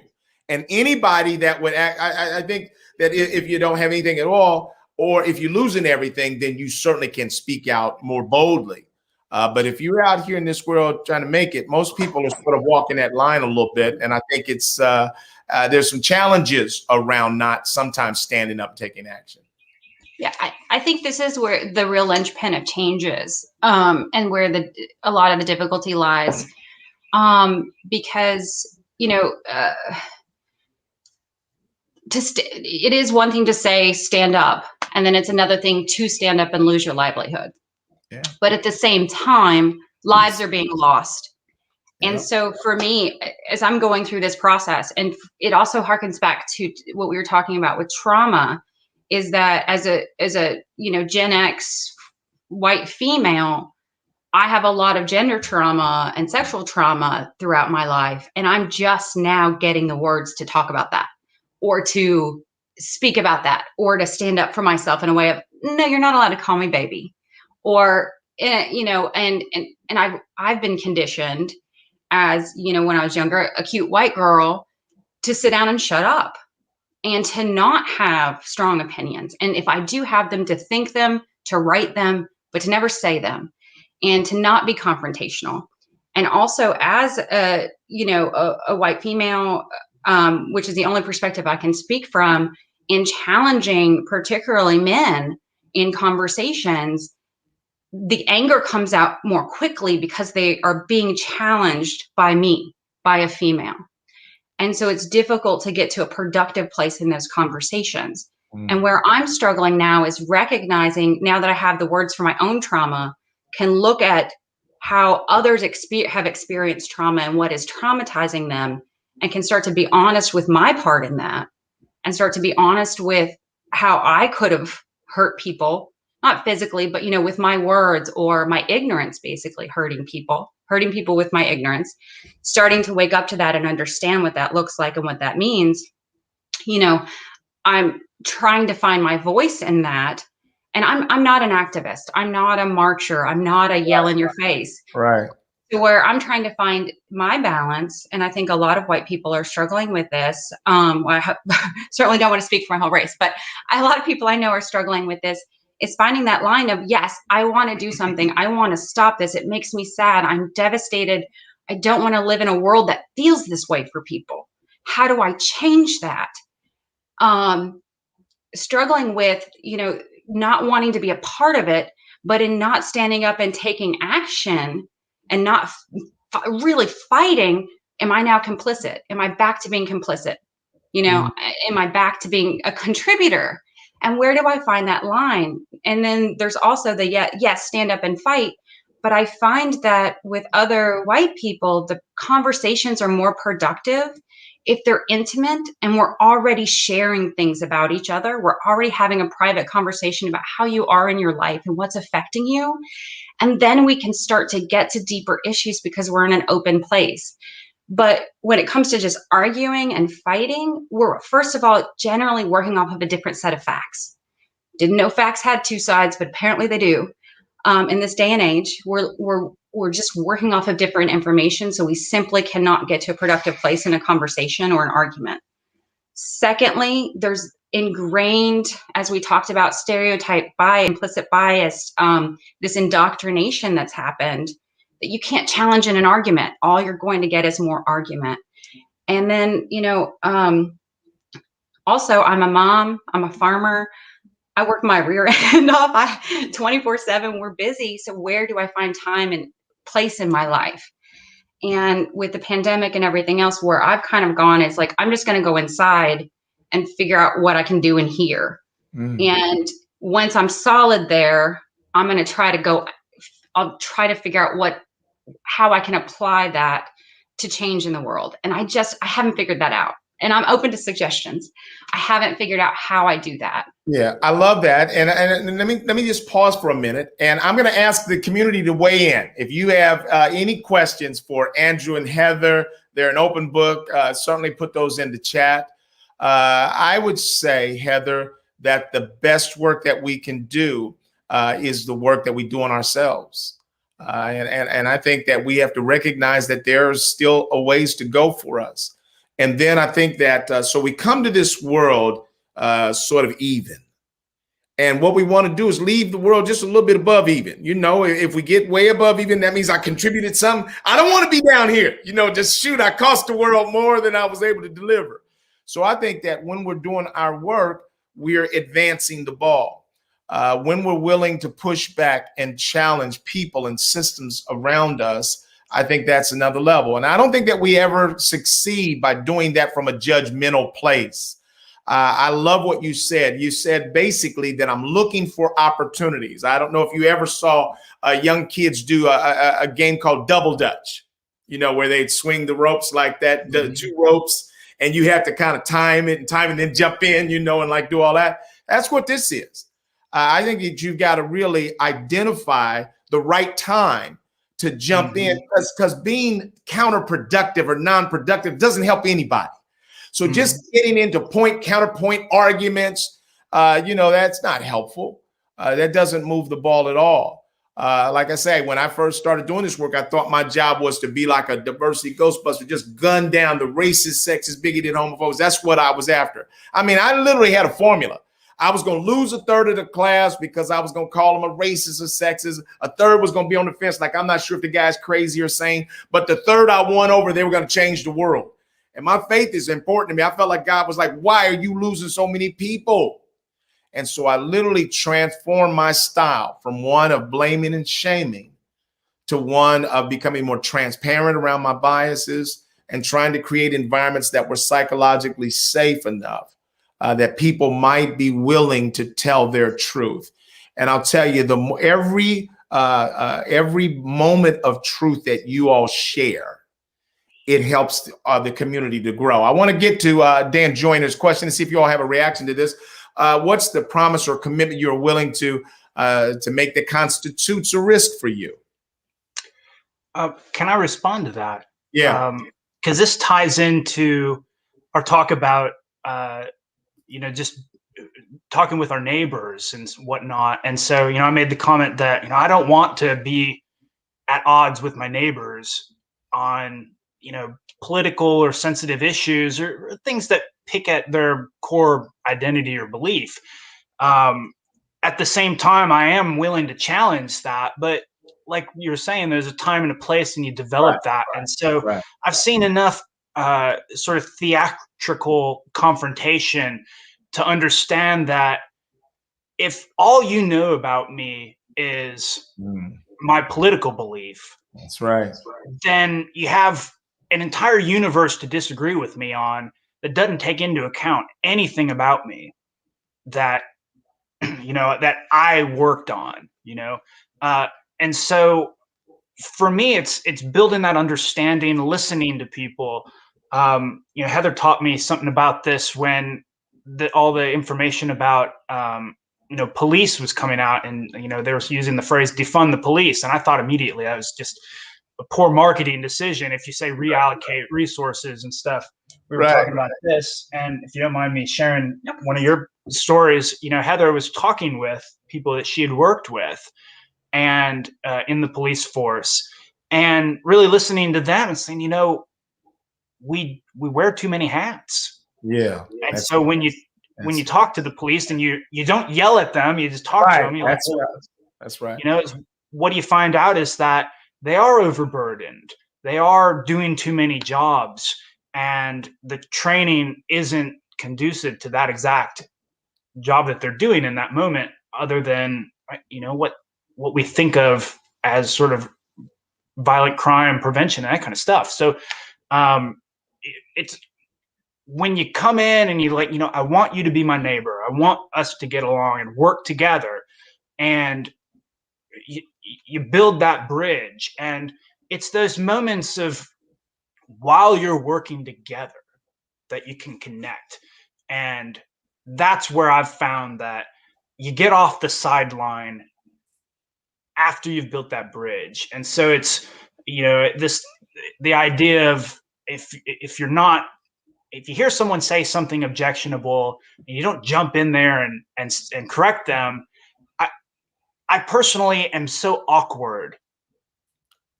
And anybody that would act, I think that if you don't have anything at all, or if you're losing everything, then you certainly can speak out more boldly. But if you're out here in this world trying to make it, most people are sort of walking that line a little bit. And I think it's there's some challenges around not sometimes standing up and taking action. Yeah, I think this is where the real linchpin of change is, and where a lot of the difficulty lies, because it is one thing to say stand up, and then it's another thing to stand up and lose your livelihood. Yeah. But at the same time, lives are being lost. And Yep. so for me, as I'm going through this process, and it also harkens back to what we were talking about with trauma, is that as a Gen X white female, I have a lot of gender trauma and sexual trauma throughout my life. And I'm just now getting the words to talk about that, or to speak about that, or to stand up for myself in a way of, no, you're not allowed to call me baby. Or, and I've been conditioned as, when I was younger, a cute white girl, to sit down and shut up and to not have strong opinions. And if I do have them, to think them, to write them, but to never say them, and to not be confrontational. And also as a white female, which is the only perspective I can speak from, in challenging particularly men in conversations, the anger comes out more quickly because they are being challenged by me, by a female. And so it's difficult to get to a productive place in those conversations. And where I'm struggling now is recognizing, now that I have the words for my own trauma, can look at how others have experienced trauma and what is traumatizing them, and can start to be honest with my part in that, and start to be honest with how I could have hurt people, not physically, but, with my words or my ignorance, basically hurting people with my ignorance, starting to wake up to that and understand what that looks like and what that means. I'm trying to find my voice in that. And I'm not an activist. I'm not a marcher. I'm not a yell in your face. Right. To where I'm trying to find my balance. And I think a lot of white people are struggling with this. I certainly don't want to speak for my whole race, but a lot of people I know are struggling with this. Is finding that line of, yes, I want to do something. I want to stop this. It makes me sad. I'm devastated. I don't want to live in a world that feels this way for people. How do I change that? Struggling with, not wanting to be a part of it, but in not standing up and taking action and not really fighting. Am I now complicit? Am I back to being complicit? Am I back to being a contributor? And where do I find that line? And then there's also the, yes, stand up and fight. But I find that with other white people, the conversations are more productive if they're intimate and we're already sharing things about each other. We're already having a private conversation about how you are in your life and what's affecting you. And then we can start to get to deeper issues because we're in an open place. But when it comes to just arguing and fighting, we're, first of all, generally working off of a different set of facts. Didn't know facts had two sides, but apparently they do. In this day and age, we're just working off of different information, so we simply cannot get to a productive place in a conversation or an argument. Secondly, there's ingrained, as we talked about, stereotype bias, implicit bias, this indoctrination that's happened, that you can't challenge in an argument. All you're going to get is more argument. And then, also, I'm a mom, I'm a farmer. I work my rear end off. 24/7, we're busy. So where do I find time and place in my life? And with the pandemic and everything else, where I've kind of gone, it's like, I'm just going to go inside and figure out what I can do in here. And once I'm solid there, I'm going to I'll try to figure out how I can apply that to change in the world. And I haven't figured that out. And I'm open to suggestions. I haven't figured out how I do that. Yeah, I love that. And let me just pause for a minute. And I'm going to ask the community to weigh in. If you have any questions for Andrew and Heather, they're an open book. Certainly put those in the chat. I would say, Heather, that the best work that we can do is the work that we do on ourselves. And I think that we have to recognize that there's still a ways to go for us. And then I think that so we come to this world sort of even. And what we want to do is leave the world just a little bit above even. You know, if we get way above even, that means I contributed something. I don't want to be down here. You know, just shoot, I cost the world more than I was able to deliver. So I think that when we're doing our work, we're advancing the ball. When we're willing to push back and challenge people and systems around us, I think that's another level. And I don't think that we ever succeed by doing that from a judgmental place. I love what you said. You said basically that I'm looking for opportunities. I don't know if you ever saw young kids do a game called Double Dutch, you know, where they'd swing the ropes like that, the two ropes, and you have to kind of time it and then jump in, you know, and like do all that. That's what this is. I think that you've got to really identify the right time to jump in, because being counterproductive or non-productive doesn't help anybody. So just getting into point counterpoint arguments, you know, that's not helpful. That doesn't move the ball at all. Like I say, when I first started doing this work, I thought my job was to be like a diversity Ghostbuster, just gun down the racist, sexist, bigoted homophobes. That's what I was after. I mean, I literally had a formula. I was going to lose a third of the class because I was going to call them a racist or sexist. A third was going to be on the fence, like I'm not sure if the guy's crazy or sane. But the third I won over, they were going to change the world. And my faith is important to me. I felt like God was like, why are you losing so many people? And so I literally transformed my style from one of blaming and shaming to one of becoming more transparent around my biases and trying to create environments that were psychologically safe enough that people might be willing to tell their truth. And I'll tell you, every moment of truth that you all share, it helps the community to grow. I want to get to Dan Joyner's question and see if you all have a reaction to this. What's the promise or commitment you're willing to make that constitutes a risk for you? Can I respond to that? Yeah. Because this ties into our talk about, just talking with our neighbors and whatnot. And so, I made the comment that, I don't want to be at odds with my neighbors on, political or sensitive issues or things that pick at their core identity or belief. At the same time, I am willing to challenge that, but like you were saying, there's a time and a place and you develop that. And so I've seen enough sort of theatrical confrontation to understand that if all you know about me is my political belief, that's right, then you have an entire universe to disagree with me on that doesn't take into account anything about me that, that I worked on, and so for me, it's building that understanding, listening to people. Heather taught me something about this when all the information about, police was coming out, and, they were using the phrase defund the police. And I thought immediately that was just a poor marketing decision. If you say reallocate resources and stuff, we were talking about this. And if you don't mind me sharing one of your stories, Heather was talking with people that she had worked with and in the police force, and really listening to them and saying, we wear too many hats. Yeah. And so when you talk to the police and you don't yell at them, you just talk to them. You're that's right. What you find out is that they are overburdened. They are doing too many jobs, and the training isn't conducive to that exact job that they're doing in that moment, other than, what we think of as sort of violent crime prevention, that kind of stuff. So it's when you come in and you I want you to be my neighbor. I want us to get along and work together. And you build that bridge. And it's those moments of while you're working together that you can connect. And that's where I've found that you get off the sideline after you've built that bridge. And so it's, the idea of if you hear someone say something objectionable and you don't jump in there and correct them, I personally am so awkward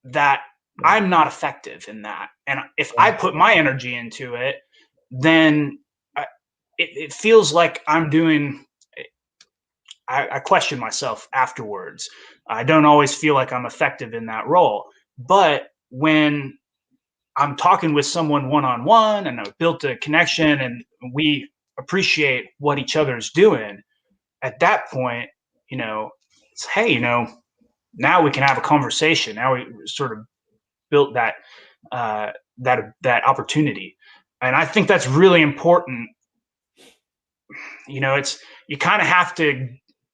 that I'm not effective in that. And if I put my energy into it, then it feels like I'm doing, I question myself afterwards. I don't always feel like I'm effective in that role. But when I'm talking with someone one-on-one and I've built a connection and we appreciate what each other's doing, at that point, it's, hey, now we can have a conversation. Now we sort of built that opportunity. And I think that's really important. It's, you kind of have to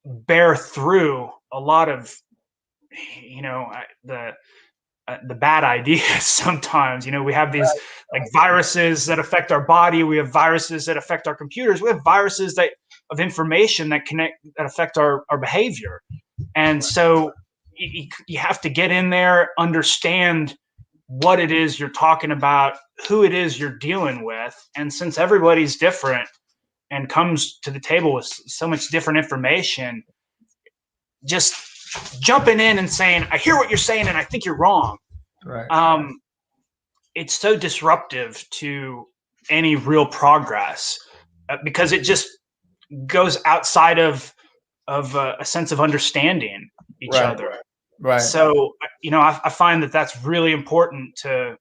bear through a lot of, the bad ideas sometimes. We have these like viruses that affect our body. We have viruses that affect our computers. We have viruses of information that affect our behavior. And so you have to get in there, understand what it is you're talking about, who it is you're dealing with. And since everybody's different and comes to the table with so much different information, just jumping in and saying, I hear what you're saying and I think you're wrong. Right. It's so disruptive to any real progress because it just goes outside of a sense of understanding each other. Right. So, I find that that's really important to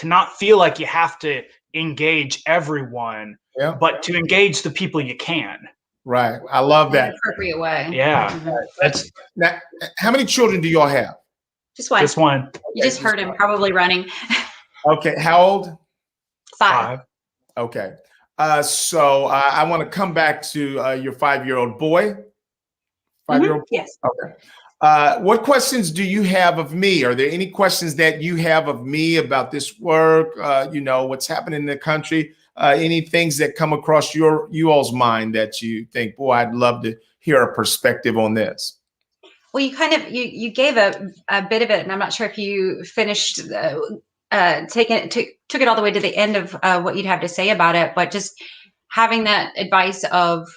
not feel like you have to engage everyone, but to engage the people you can. Right. I love that. In an appropriate way. Yeah. Mm-hmm. Now, how many children do y'all have? Just one. Just one. You just heard him probably running. Okay. How old? 5. Okay. So I want to come back to your 5-year-old boy. 5-year-old? Yes. Okay. What questions do you have of me? Are there any questions that you have of me about this work? What's happening in the country? Any things that come across you all's mind that you think, boy, I'd love to hear a perspective on this? Well, you kind of you gave a bit of it, and I'm not sure if you finished took it all the way to the end of what you'd have to say about it, but just having that advice of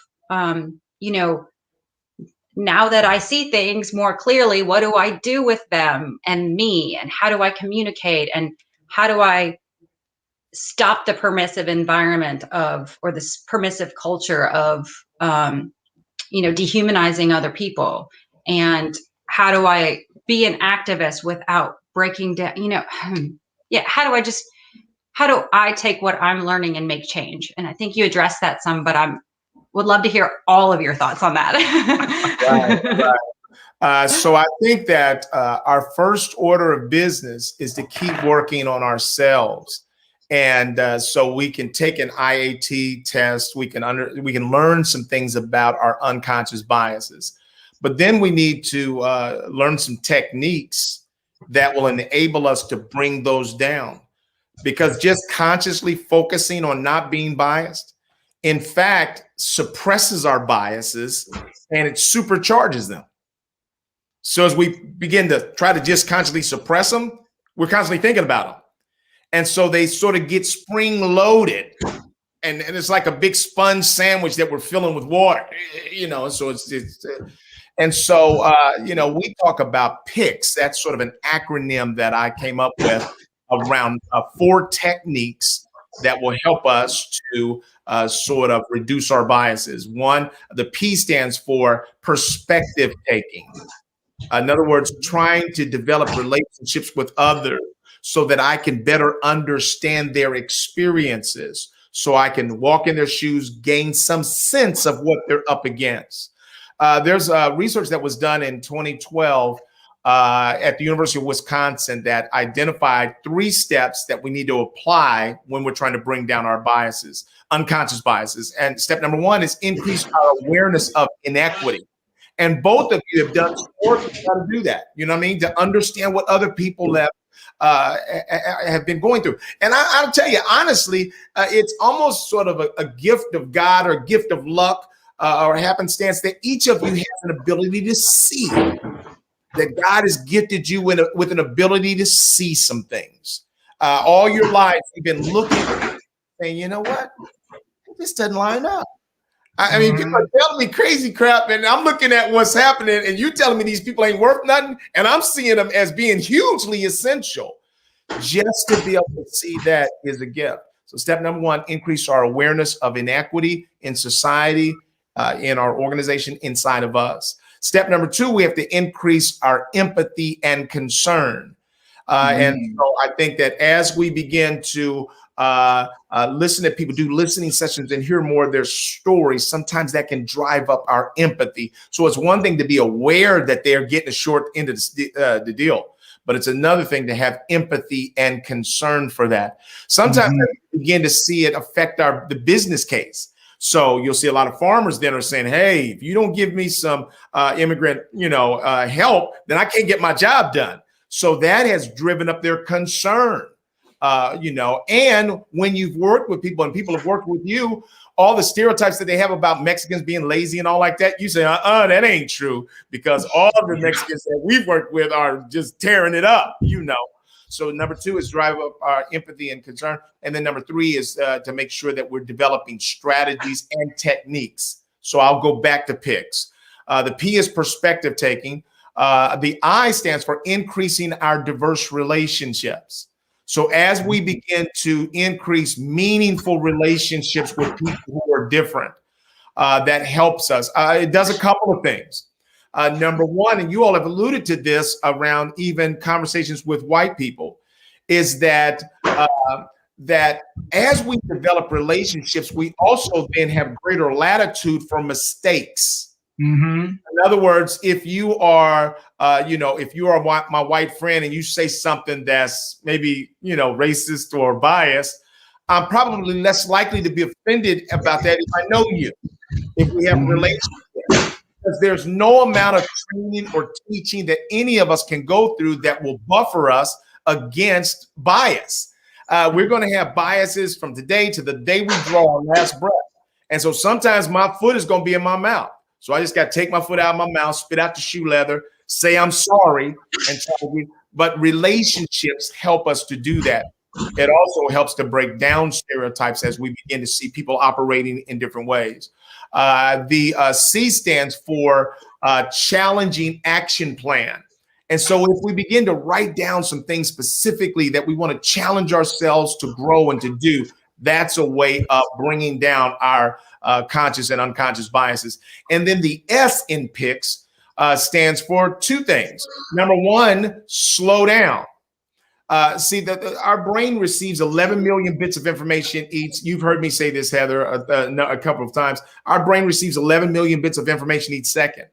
now that I see things more clearly, what do I do with them and me, and how do I communicate, and how do I stop the permissive environment or this permissive culture of dehumanizing other people, and how do I be an activist without breaking down, how do I take what I'm learning and make change? And I think you addressed that some, but would love to hear all of your thoughts on that. Right. So I think that our first order of business is to keep working on ourselves. And so we can take an IAT test. We can learn some things about our unconscious biases, but then we need to learn some techniques that will enable us to bring those down, because just consciously focusing on not being biased, in fact, suppresses our biases and it supercharges them. So as we begin to try to just consciously suppress them, we're constantly thinking about them. And so they sort of get spring loaded, and it's like a big sponge sandwich that we're filling with water, so we talk about PICS. That's sort of an acronym that I came up with around 4 techniques that will help us to sort of reduce our biases. One, the P stands for perspective taking. In other words, trying to develop relationships with others so that I can better understand their experiences, so I can walk in their shoes, gain some sense of what they're up against. There's research that was done in 2012 at the University of Wisconsin that identified 3 steps that we need to apply when we're trying to bring down our biases, unconscious biases. And step number 1 is increase our awareness of inequity. And both of you have done work to try to do that, to understand what other people have been going through. And I'll tell you, honestly, it's almost sort of a gift of God or a gift of luck or happenstance that each of you has an ability to see, that God has gifted you with an ability to see some things. All your life, you've been looking, saying, you know what? This doesn't line up. I mean, people are telling me crazy crap, and I'm looking at what's happening, and you telling me these people ain't worth nothing, and I'm seeing them as being hugely essential. Just to be able to see that is a gift. So step number one, increase our awareness of inequity in society, in our organization, inside of us. Step number two, we have to increase our empathy and concern. And so I think that as we begin to listen to people, do listening sessions and hear more of their stories, sometimes that can drive up our empathy. So it's one thing to be aware that they're getting a short end of the deal, but it's another thing to have empathy and concern for that. Sometimes we begin to see it affect the business case. So you'll see a lot of farmers then are saying, hey, if you don't give me some immigrant, help, then I can't get my job done. So that has driven up their concern, and when you've worked with people and people have worked with you, all the stereotypes that they have about Mexicans being lazy and all like that, you say, that ain't true, because all of the Mexicans that we've worked with are just tearing it up, So number two is drive up our empathy and concern. And then number three is to make sure that we're developing strategies and techniques. So I'll go back to PICS. The P is perspective taking. The I stands for increasing our diverse relationships. So as we begin to increase meaningful relationships with people who are different, that helps us. It does a couple of things. Number one, and you all have alluded to this around even conversations with white people, is that that as we develop relationships, we also then have greater latitude for mistakes. In other words, if you are, if you are my white friend and you say something that's maybe, racist or biased, I'm probably less likely to be offended about that if I know you, if we have a relationship. Because there's no amount of training or teaching that any of us can go through that will buffer us against bias. We're going to have biases from today to the day we draw our last breath. And so sometimes my foot is going to be in my mouth. So I just got to take my foot out of my mouth, spit out the shoe leather, say I'm sorry. But relationships help us to do that. It also helps to break down stereotypes as we begin to see people operating in different ways. The C stands for challenging action plan. And so if we begin to write down some things specifically that we want to challenge ourselves to grow and to do, that's a way of bringing down our conscious and unconscious biases. And then the S in PICS stands for two things. Number one, slow down. Our brain receives 11 million bits of information each. You've heard me say this, Heather, a couple of times. Our brain receives 11 million bits of information each second.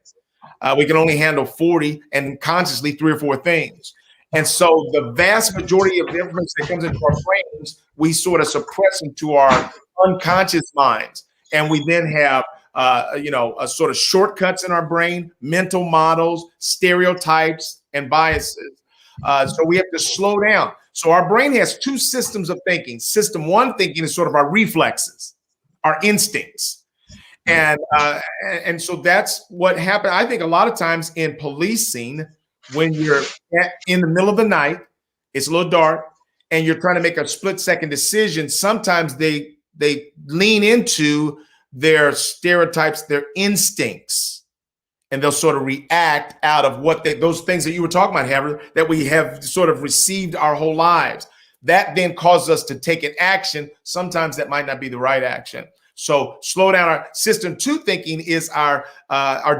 We can only handle 40 and consciously 3 or 4 things. And so the vast majority of the information that comes into our brains, we sort of suppress into our unconscious minds. And we then have, a sort of shortcuts in our brain, mental models, stereotypes, and biases. So we have to slow down. So our brain has 2 systems of thinking. System 1 thinking is sort of our reflexes, our instincts. And so that's what happened. I think a lot of times in policing, when you're in the middle of the night, it's a little dark, and you're trying to make a split-second decision, sometimes they lean into their stereotypes, their instincts, and they'll sort of react out of those things that you were talking about, Heather, that we have sort of received our whole lives. That then causes us to take an action. Sometimes that might not be the right action. So slow down. Our system 2 thinking is our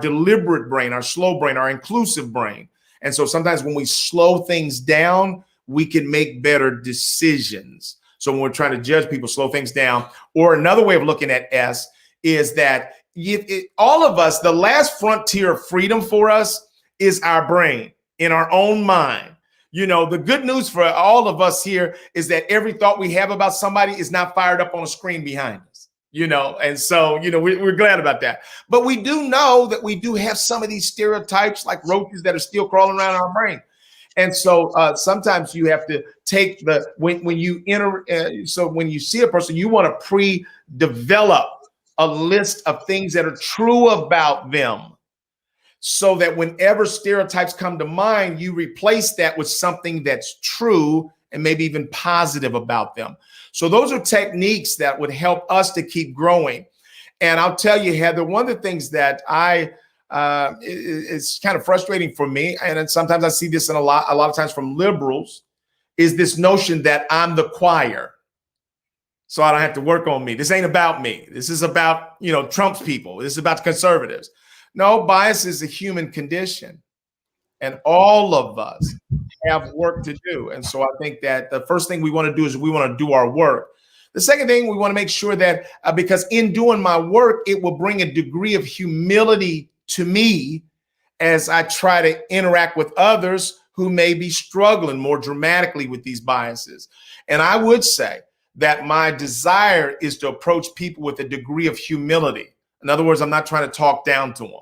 deliberate brain, our slow brain, our inclusive brain. And so sometimes when we slow things down, we can make better decisions. So when we're trying to judge people, slow things down. Or another way of looking at S is that all of us, the last frontier of freedom for us is our brain, in our own mind. The good news for all of us here is that every thought we have about somebody is not fired up on a screen behind us. And so, we're glad about that. But we do know that we do have some of these stereotypes like roaches that are still crawling around our brain. And so sometimes you have to take when you see a person, you want to pre-develop a list of things that are true about them, so that whenever stereotypes come to mind, you replace that with something that's true and maybe even positive about them. So those are techniques that would help us to keep growing. And I'll tell you, Heather, one of the things that it's kind of frustrating for me, and sometimes I see this a lot of times from liberals, is this notion that I'm the choir, so I don't have to work on me. This ain't about me. This is about, Trump's people. This is about the conservatives. No, bias is a human condition, and all of us have work to do. And so I think that the first thing we want to do is we want to do our work. The second thing, we want to make sure that because in doing my work, it will bring a degree of humility to me as I try to interact with others who may be struggling more dramatically with these biases. And I would say that my desire is to approach people with a degree of humility. In other words, I'm not trying to talk down to them.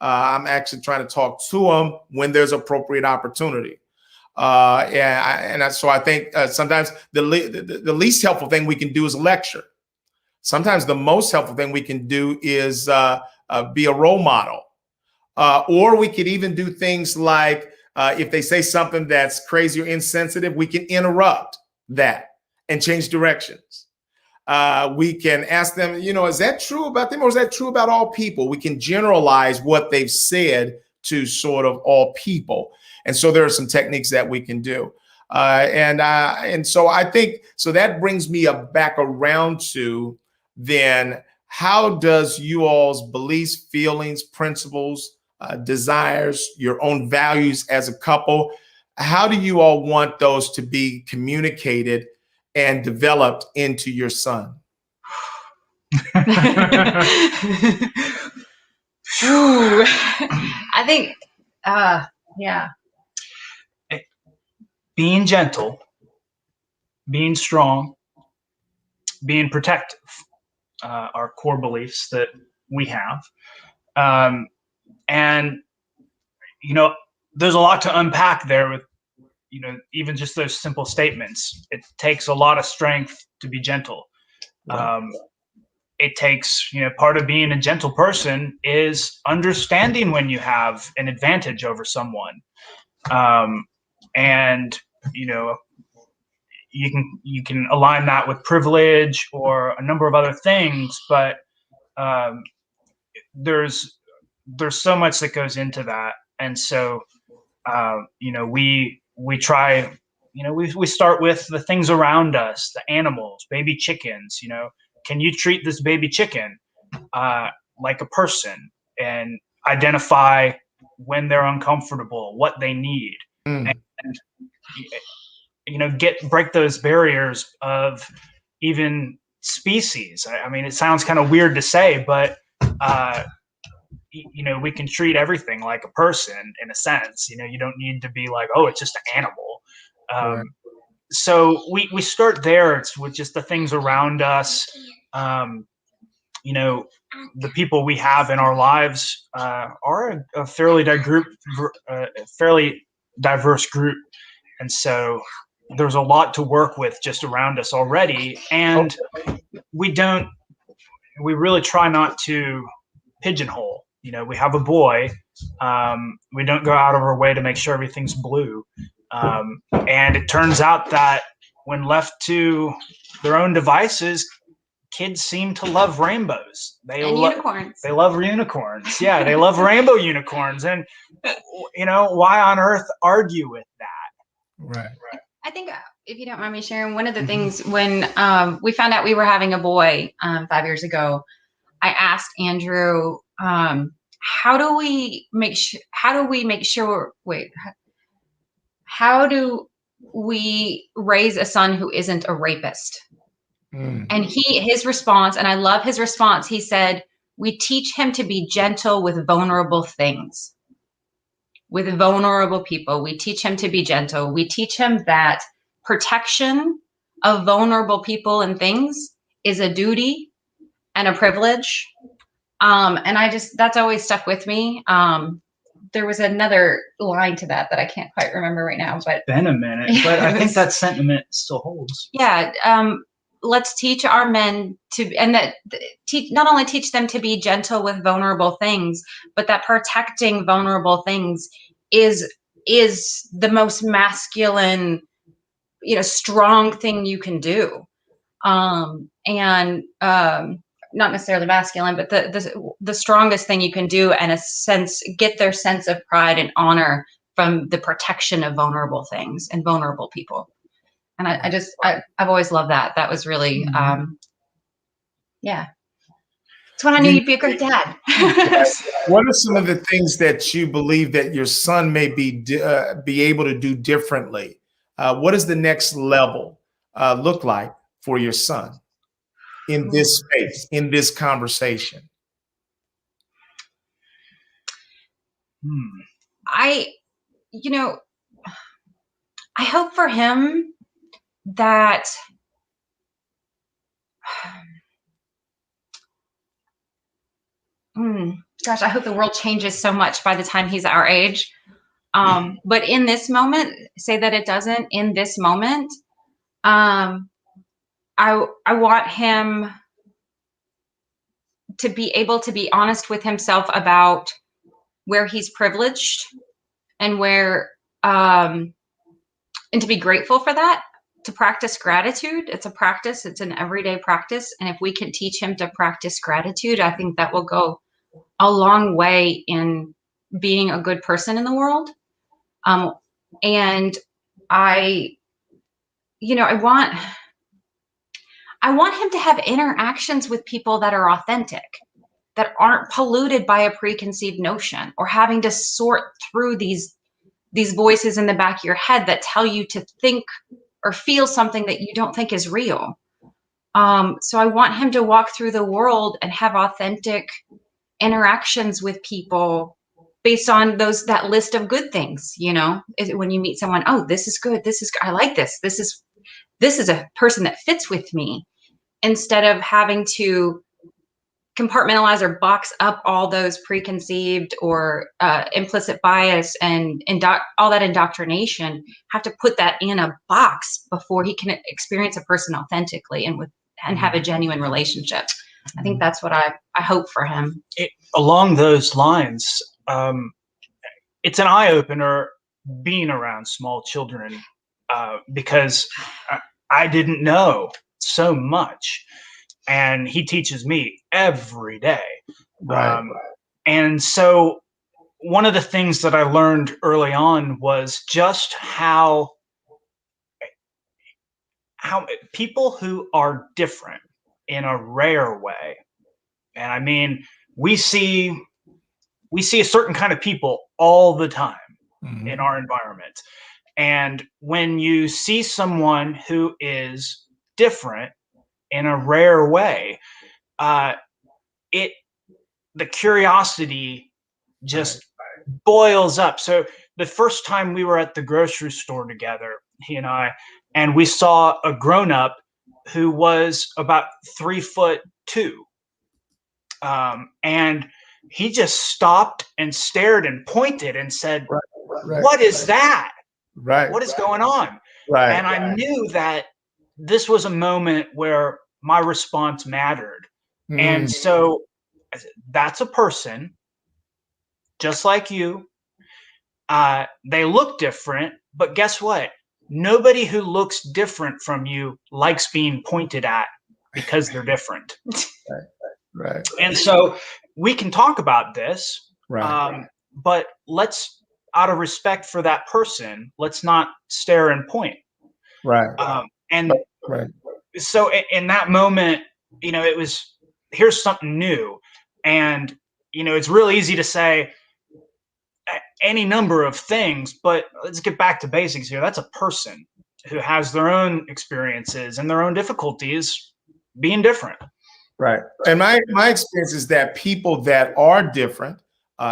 I'm actually trying to talk to them when there's appropriate opportunity. So I think sometimes the least helpful thing we can do is lecture. Sometimes the most helpful thing we can do is be a role model. Or we could even do things like if they say something that's crazy or insensitive, we can interrupt that and change directions. We can ask them, is that true about them or is that true about all people? We can generalize what they've said to sort of all people. And so there are some techniques that we can do. And so I think, so that brings me back around to then how does you all's beliefs, feelings, principles, desires, your own values as a couple, how do you all want those to be communicated and developed into your son? Ooh, I think, yeah. Being gentle, being strong, being protective are core beliefs that we have. And, there's a lot to unpack there with, even just those simple statements. It takes a lot of strength to be gentle. Right. It takes, part of being a gentle person is understanding when you have an advantage over someone. And, you can align that with privilege or a number of other things, but there's so much that goes into that. And so, we try, we start with the things around us, the animals, baby chickens, can you treat this baby chicken like a person and identify when they're uncomfortable, what they need, and break those barriers of even species. I mean, it sounds kind of weird to say, but we can treat everything like a person in a sense. You don't need to be like, oh, it's just an animal. Right. So we start there. It's with just the things around us. The people we have in our lives are a fairly diverse group, and so there's a lot to work with just around us already. And we really try not to pigeonhole. We have a boy. We don't go out of our way to make sure everything's blue. And it turns out that when left to their own devices, kids seem to love rainbows. Unicorns. They love unicorns. Yeah, they love rainbow unicorns. And, why on earth argue with that? Right. I think, if you don't mind me sharing, one of the things when we found out we were having a boy 5 years ago, I asked Andrew, how do we raise a son who isn't a rapist? And his response, and I love his response, he said, we teach him to be gentle with vulnerable things. With vulnerable people, we teach him to be gentle. We teach him that protection of vulnerable people and things is a duty and a privilege. And that's always stuck with me. There was another line to that I can't quite remember right now, but it's been a minute, but I think that sentiment still holds. Yeah. Let's teach our men not only teach them to be gentle with vulnerable things, but that protecting vulnerable things is the most masculine, strong thing you can do. not necessarily masculine, but the strongest thing you can do, and get their sense of pride and honor from the protection of vulnerable things and vulnerable people. And I've always loved that. That was really, yeah. It's when I knew you'd be a great dad. What are some of the things that you believe that your son may be able to do differently? What does the next level look like for your son in this space, in this conversation? I hope for him that gosh, I hope the world changes so much by the time he's our age. But in this moment, say that it doesn't. In this moment, I want him to be able to be honest with himself about where he's privileged and where, and to be grateful for that, to practice gratitude. It's a practice. It's an everyday practice. And if we can teach him to practice gratitude, I think that will go a long way in being a good person in the world. And I want him to have interactions with people that are authentic, that aren't polluted by a preconceived notion or having to sort through these voices in the back of your head that tell you to think or feel something that you don't think is real. So I want him to walk through the world and have authentic interactions with people based on that list of good things. When you meet someone, oh, this is good. I like this. This is a person that fits with me, instead of having to compartmentalize or box up all those preconceived or implicit bias and all that indoctrination. Have to put that in a box before he can experience a person authentically and have a genuine relationship. I think that's what I hope for him. Along those lines, it's an eye-opener being around small children, because I didn't know so much, and he teaches me every day. Right. And so one of the things that I learned early on was just how people who are different in a rare way, and I mean, we see a certain kind of people all the time in our environment. And when you see someone who is different in a rare way, the curiosity just boils up. So the first time we were at the grocery store together, he and I, and we saw a grown-up who was about 3'2", and he just stopped and stared and pointed and said, "What is that? Right. What is going on?" Right. And I knew that this was a moment where my response mattered. And so I said, that's a person just like you. They look different, but guess what? Nobody who looks different from you likes being pointed at because they're different. Right. And so we can talk about this, Right. but let's, out of respect for that person, let's not stare and point. Right. So in that moment, it was, here's something new. And, it's real easy to say any number of things, but let's get back to basics here. That's a person who has their own experiences and their own difficulties being different. Right. And my experience is that people that are different,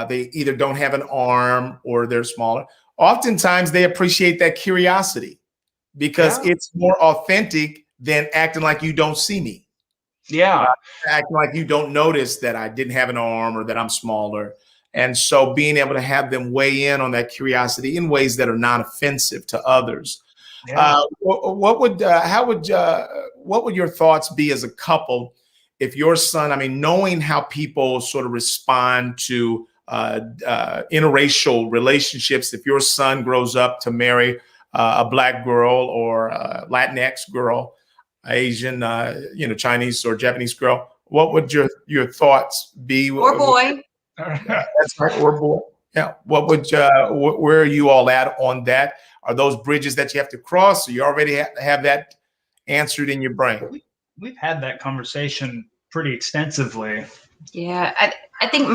they either don't have an arm or they're smaller. Oftentimes they appreciate that curiosity because it's more authentic than acting like you don't see me. Yeah. Acting like you don't notice that I didn't have an arm or that I'm smaller. And so being able to have them weigh in on that curiosity in ways that are not offensive to others. Yeah. What would your thoughts be as a couple if your son, I mean, knowing how people sort of respond to interracial relationships, if your son grows up to marry a Black girl or a Latinx girl, Asian, Chinese or Japanese girl, what would your thoughts be? Or boy. That's right, or boy. Yeah. What would where are you all at on that? Are those bridges that you have to cross? Or you already have that answered in your brain? We've had that conversation pretty extensively. Yeah, I think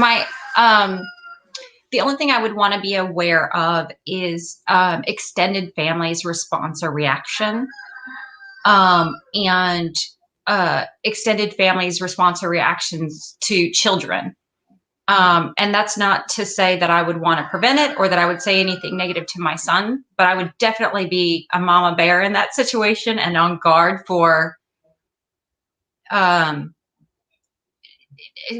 the only thing I would want to be aware of is extended family's response or reaction, and extended family's response or reactions to children. And that's not to say that I would want to prevent it or that I would say anything negative to my son, but I would definitely be a mama bear in that situation and on guard for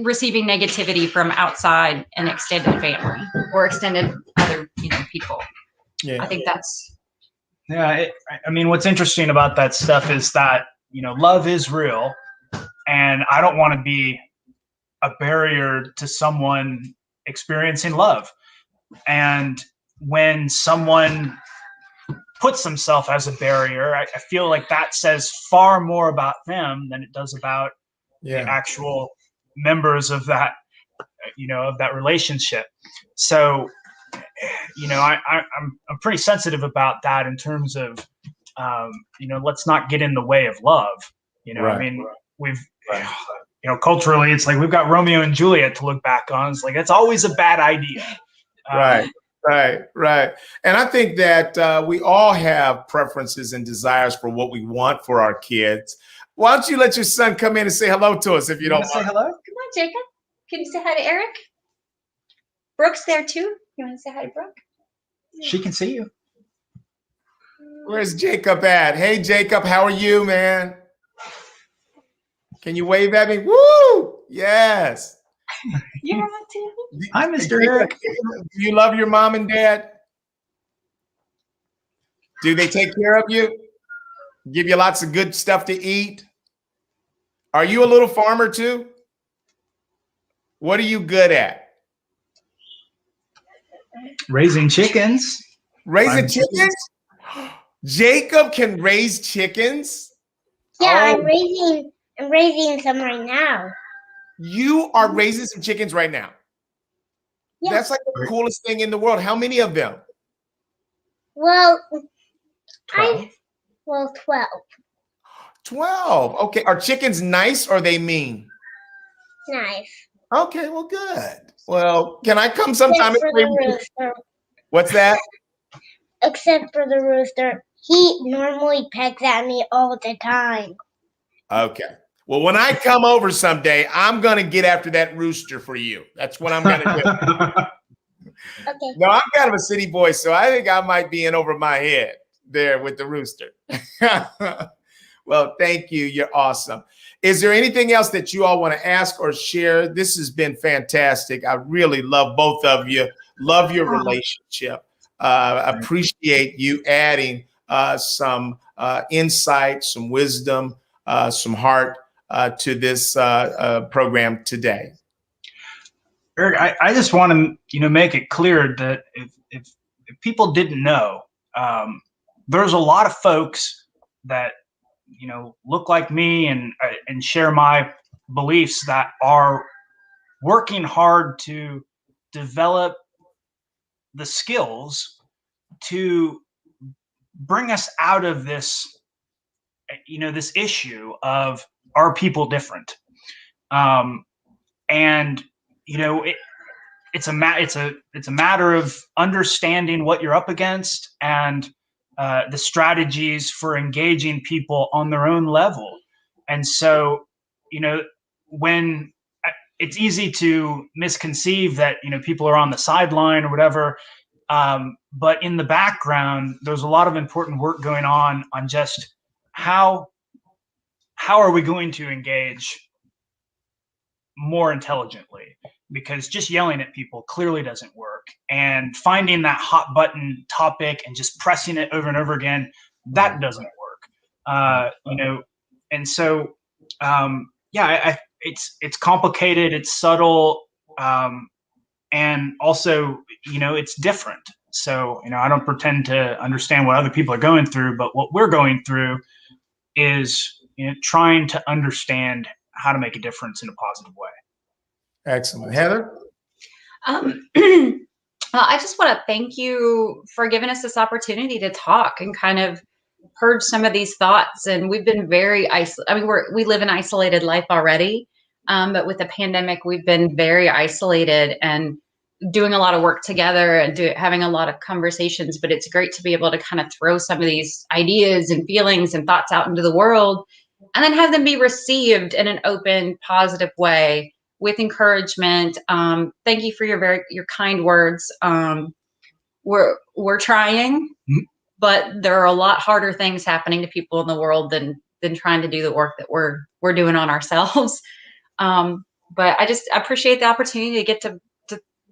receiving negativity from outside an extended family or extended other, people. Yeah. I think that's. Yeah. I mean, what's interesting about that stuff is that, love is real, and I don't want to be a barrier to someone experiencing love. And when someone puts themselves as a barrier, I feel like that says far more about them than it does about the actual members of that, of that relationship. So, I'm pretty sensitive about that in terms of, let's not get in the way of love. Right. I mean, we've, culturally, it's like we've got Romeo and Juliet to look back on. It's like, it's always a bad idea. Right. And I think that we all have preferences and desires for what we want for our kids. Why don't you let your son come in and say hello to us if you don't say hello? Come on, Jacob. Can you say hi to Eric? Brooke's there too. You want to say hi to Brooke? She can see you. Where's Jacob at? Hey, Jacob, how are you, man? Can you wave at me? Woo! Yes. You're on too. Hi, Mr. Eric. Do you love your mom and dad? Do they take care of you? Give you lots of good stuff to eat? Are you a little farmer too? What are you good at? Raising chickens. Raising chickens? Jacob can raise chickens? Yeah, I'm raising some right now. You are raising some chickens right now? Yeah. That's like the coolest thing in the world. How many of them? Well, 12. 12. 12. Okay. Are chickens nice or are they mean? Nice. Okay, well, good. Well, can I come sometime? Except for the rooster. What's that? Except for the rooster. He normally pecks at me all the time. Okay. Well, when I come over someday, I'm going to get after that rooster for you. That's what I'm going to do. Okay. No, I'm kind of a city boy, so I think I might be in over my head there with the rooster. Well, thank you. You're awesome. Is there anything else that you all want to ask or share? This has been fantastic. I really love both of you. Love your relationship. Appreciate you adding some insight, some wisdom, some heart to this program today. Eric, I just want to make it clear that if people didn't know, there's a lot of folks that look like me and share my beliefs that are working hard to develop the skills to bring us out of this this issue of, are people different? And it's a matter of understanding what you're up against and the strategies for engaging people on their own level. And so, when it's easy to misconceive that, people are on the sideline or whatever, but in the background, there's a lot of important work going on just how are we going to engage more intelligently? Because just yelling at people clearly doesn't work, and finding that hot button topic and just pressing it over and over again, that doesn't work. And so, it's complicated, it's subtle, and also, it's different. So, I don't pretend to understand what other people are going through, but what we're going through is, trying to understand how to make a difference in a positive way. Excellent. Heather? Well, I just want to thank you for giving us this opportunity to talk and kind of purge some of these thoughts. And we've been very isolated. I mean, we live an isolated life already, but with the pandemic, we've been very isolated and doing a lot of work together and having a lot of conversations. But it's great to be able to kind of throw some of these ideas and feelings and thoughts out into the world, and then have them be received in an open, positive way with encouragement. Thank you for your kind words. We're trying, but there are a lot harder things happening to people in the world than trying to do the work that we're doing on ourselves. But I appreciate the opportunity to get to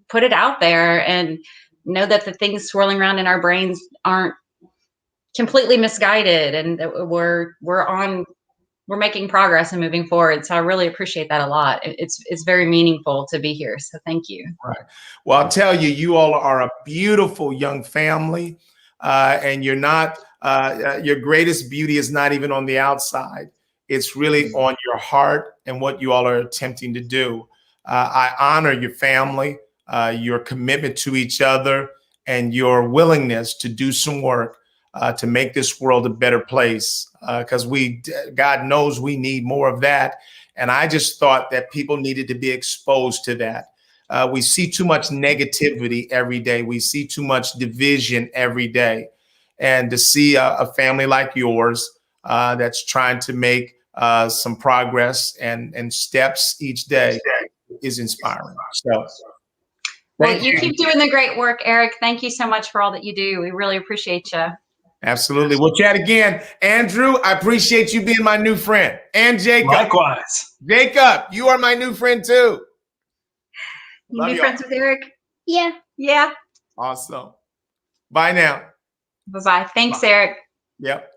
put it out there and know that the things swirling around in our brains aren't completely misguided, and that we're making progress and moving forward. So I really appreciate that a lot. It's very meaningful to be here. So thank you. Right. Well, I'll tell you, you all are a beautiful young family, and you're not, your greatest beauty is not even on the outside. It's really on your heart and what you all are attempting to do. I honor your family, your commitment to each other, and your willingness to do some work to make this world a better place, because God knows we need more of that. And I just thought that people needed to be exposed to that. We see too much negativity every day. We see too much division every day. And to see a family like yours that's trying to make some progress and steps each day is inspiring. So well, you keep doing the great work, Eric. Thank you so much for all that you do. We really appreciate you. Absolutely. We'll chat again. Andrew, I appreciate you being my new friend. And Jacob. Likewise. Jacob, you are my new friend too. You be friends with Eric? Yeah. Yeah. Awesome. Bye now. Bye-bye. Thanks, Eric. Yep.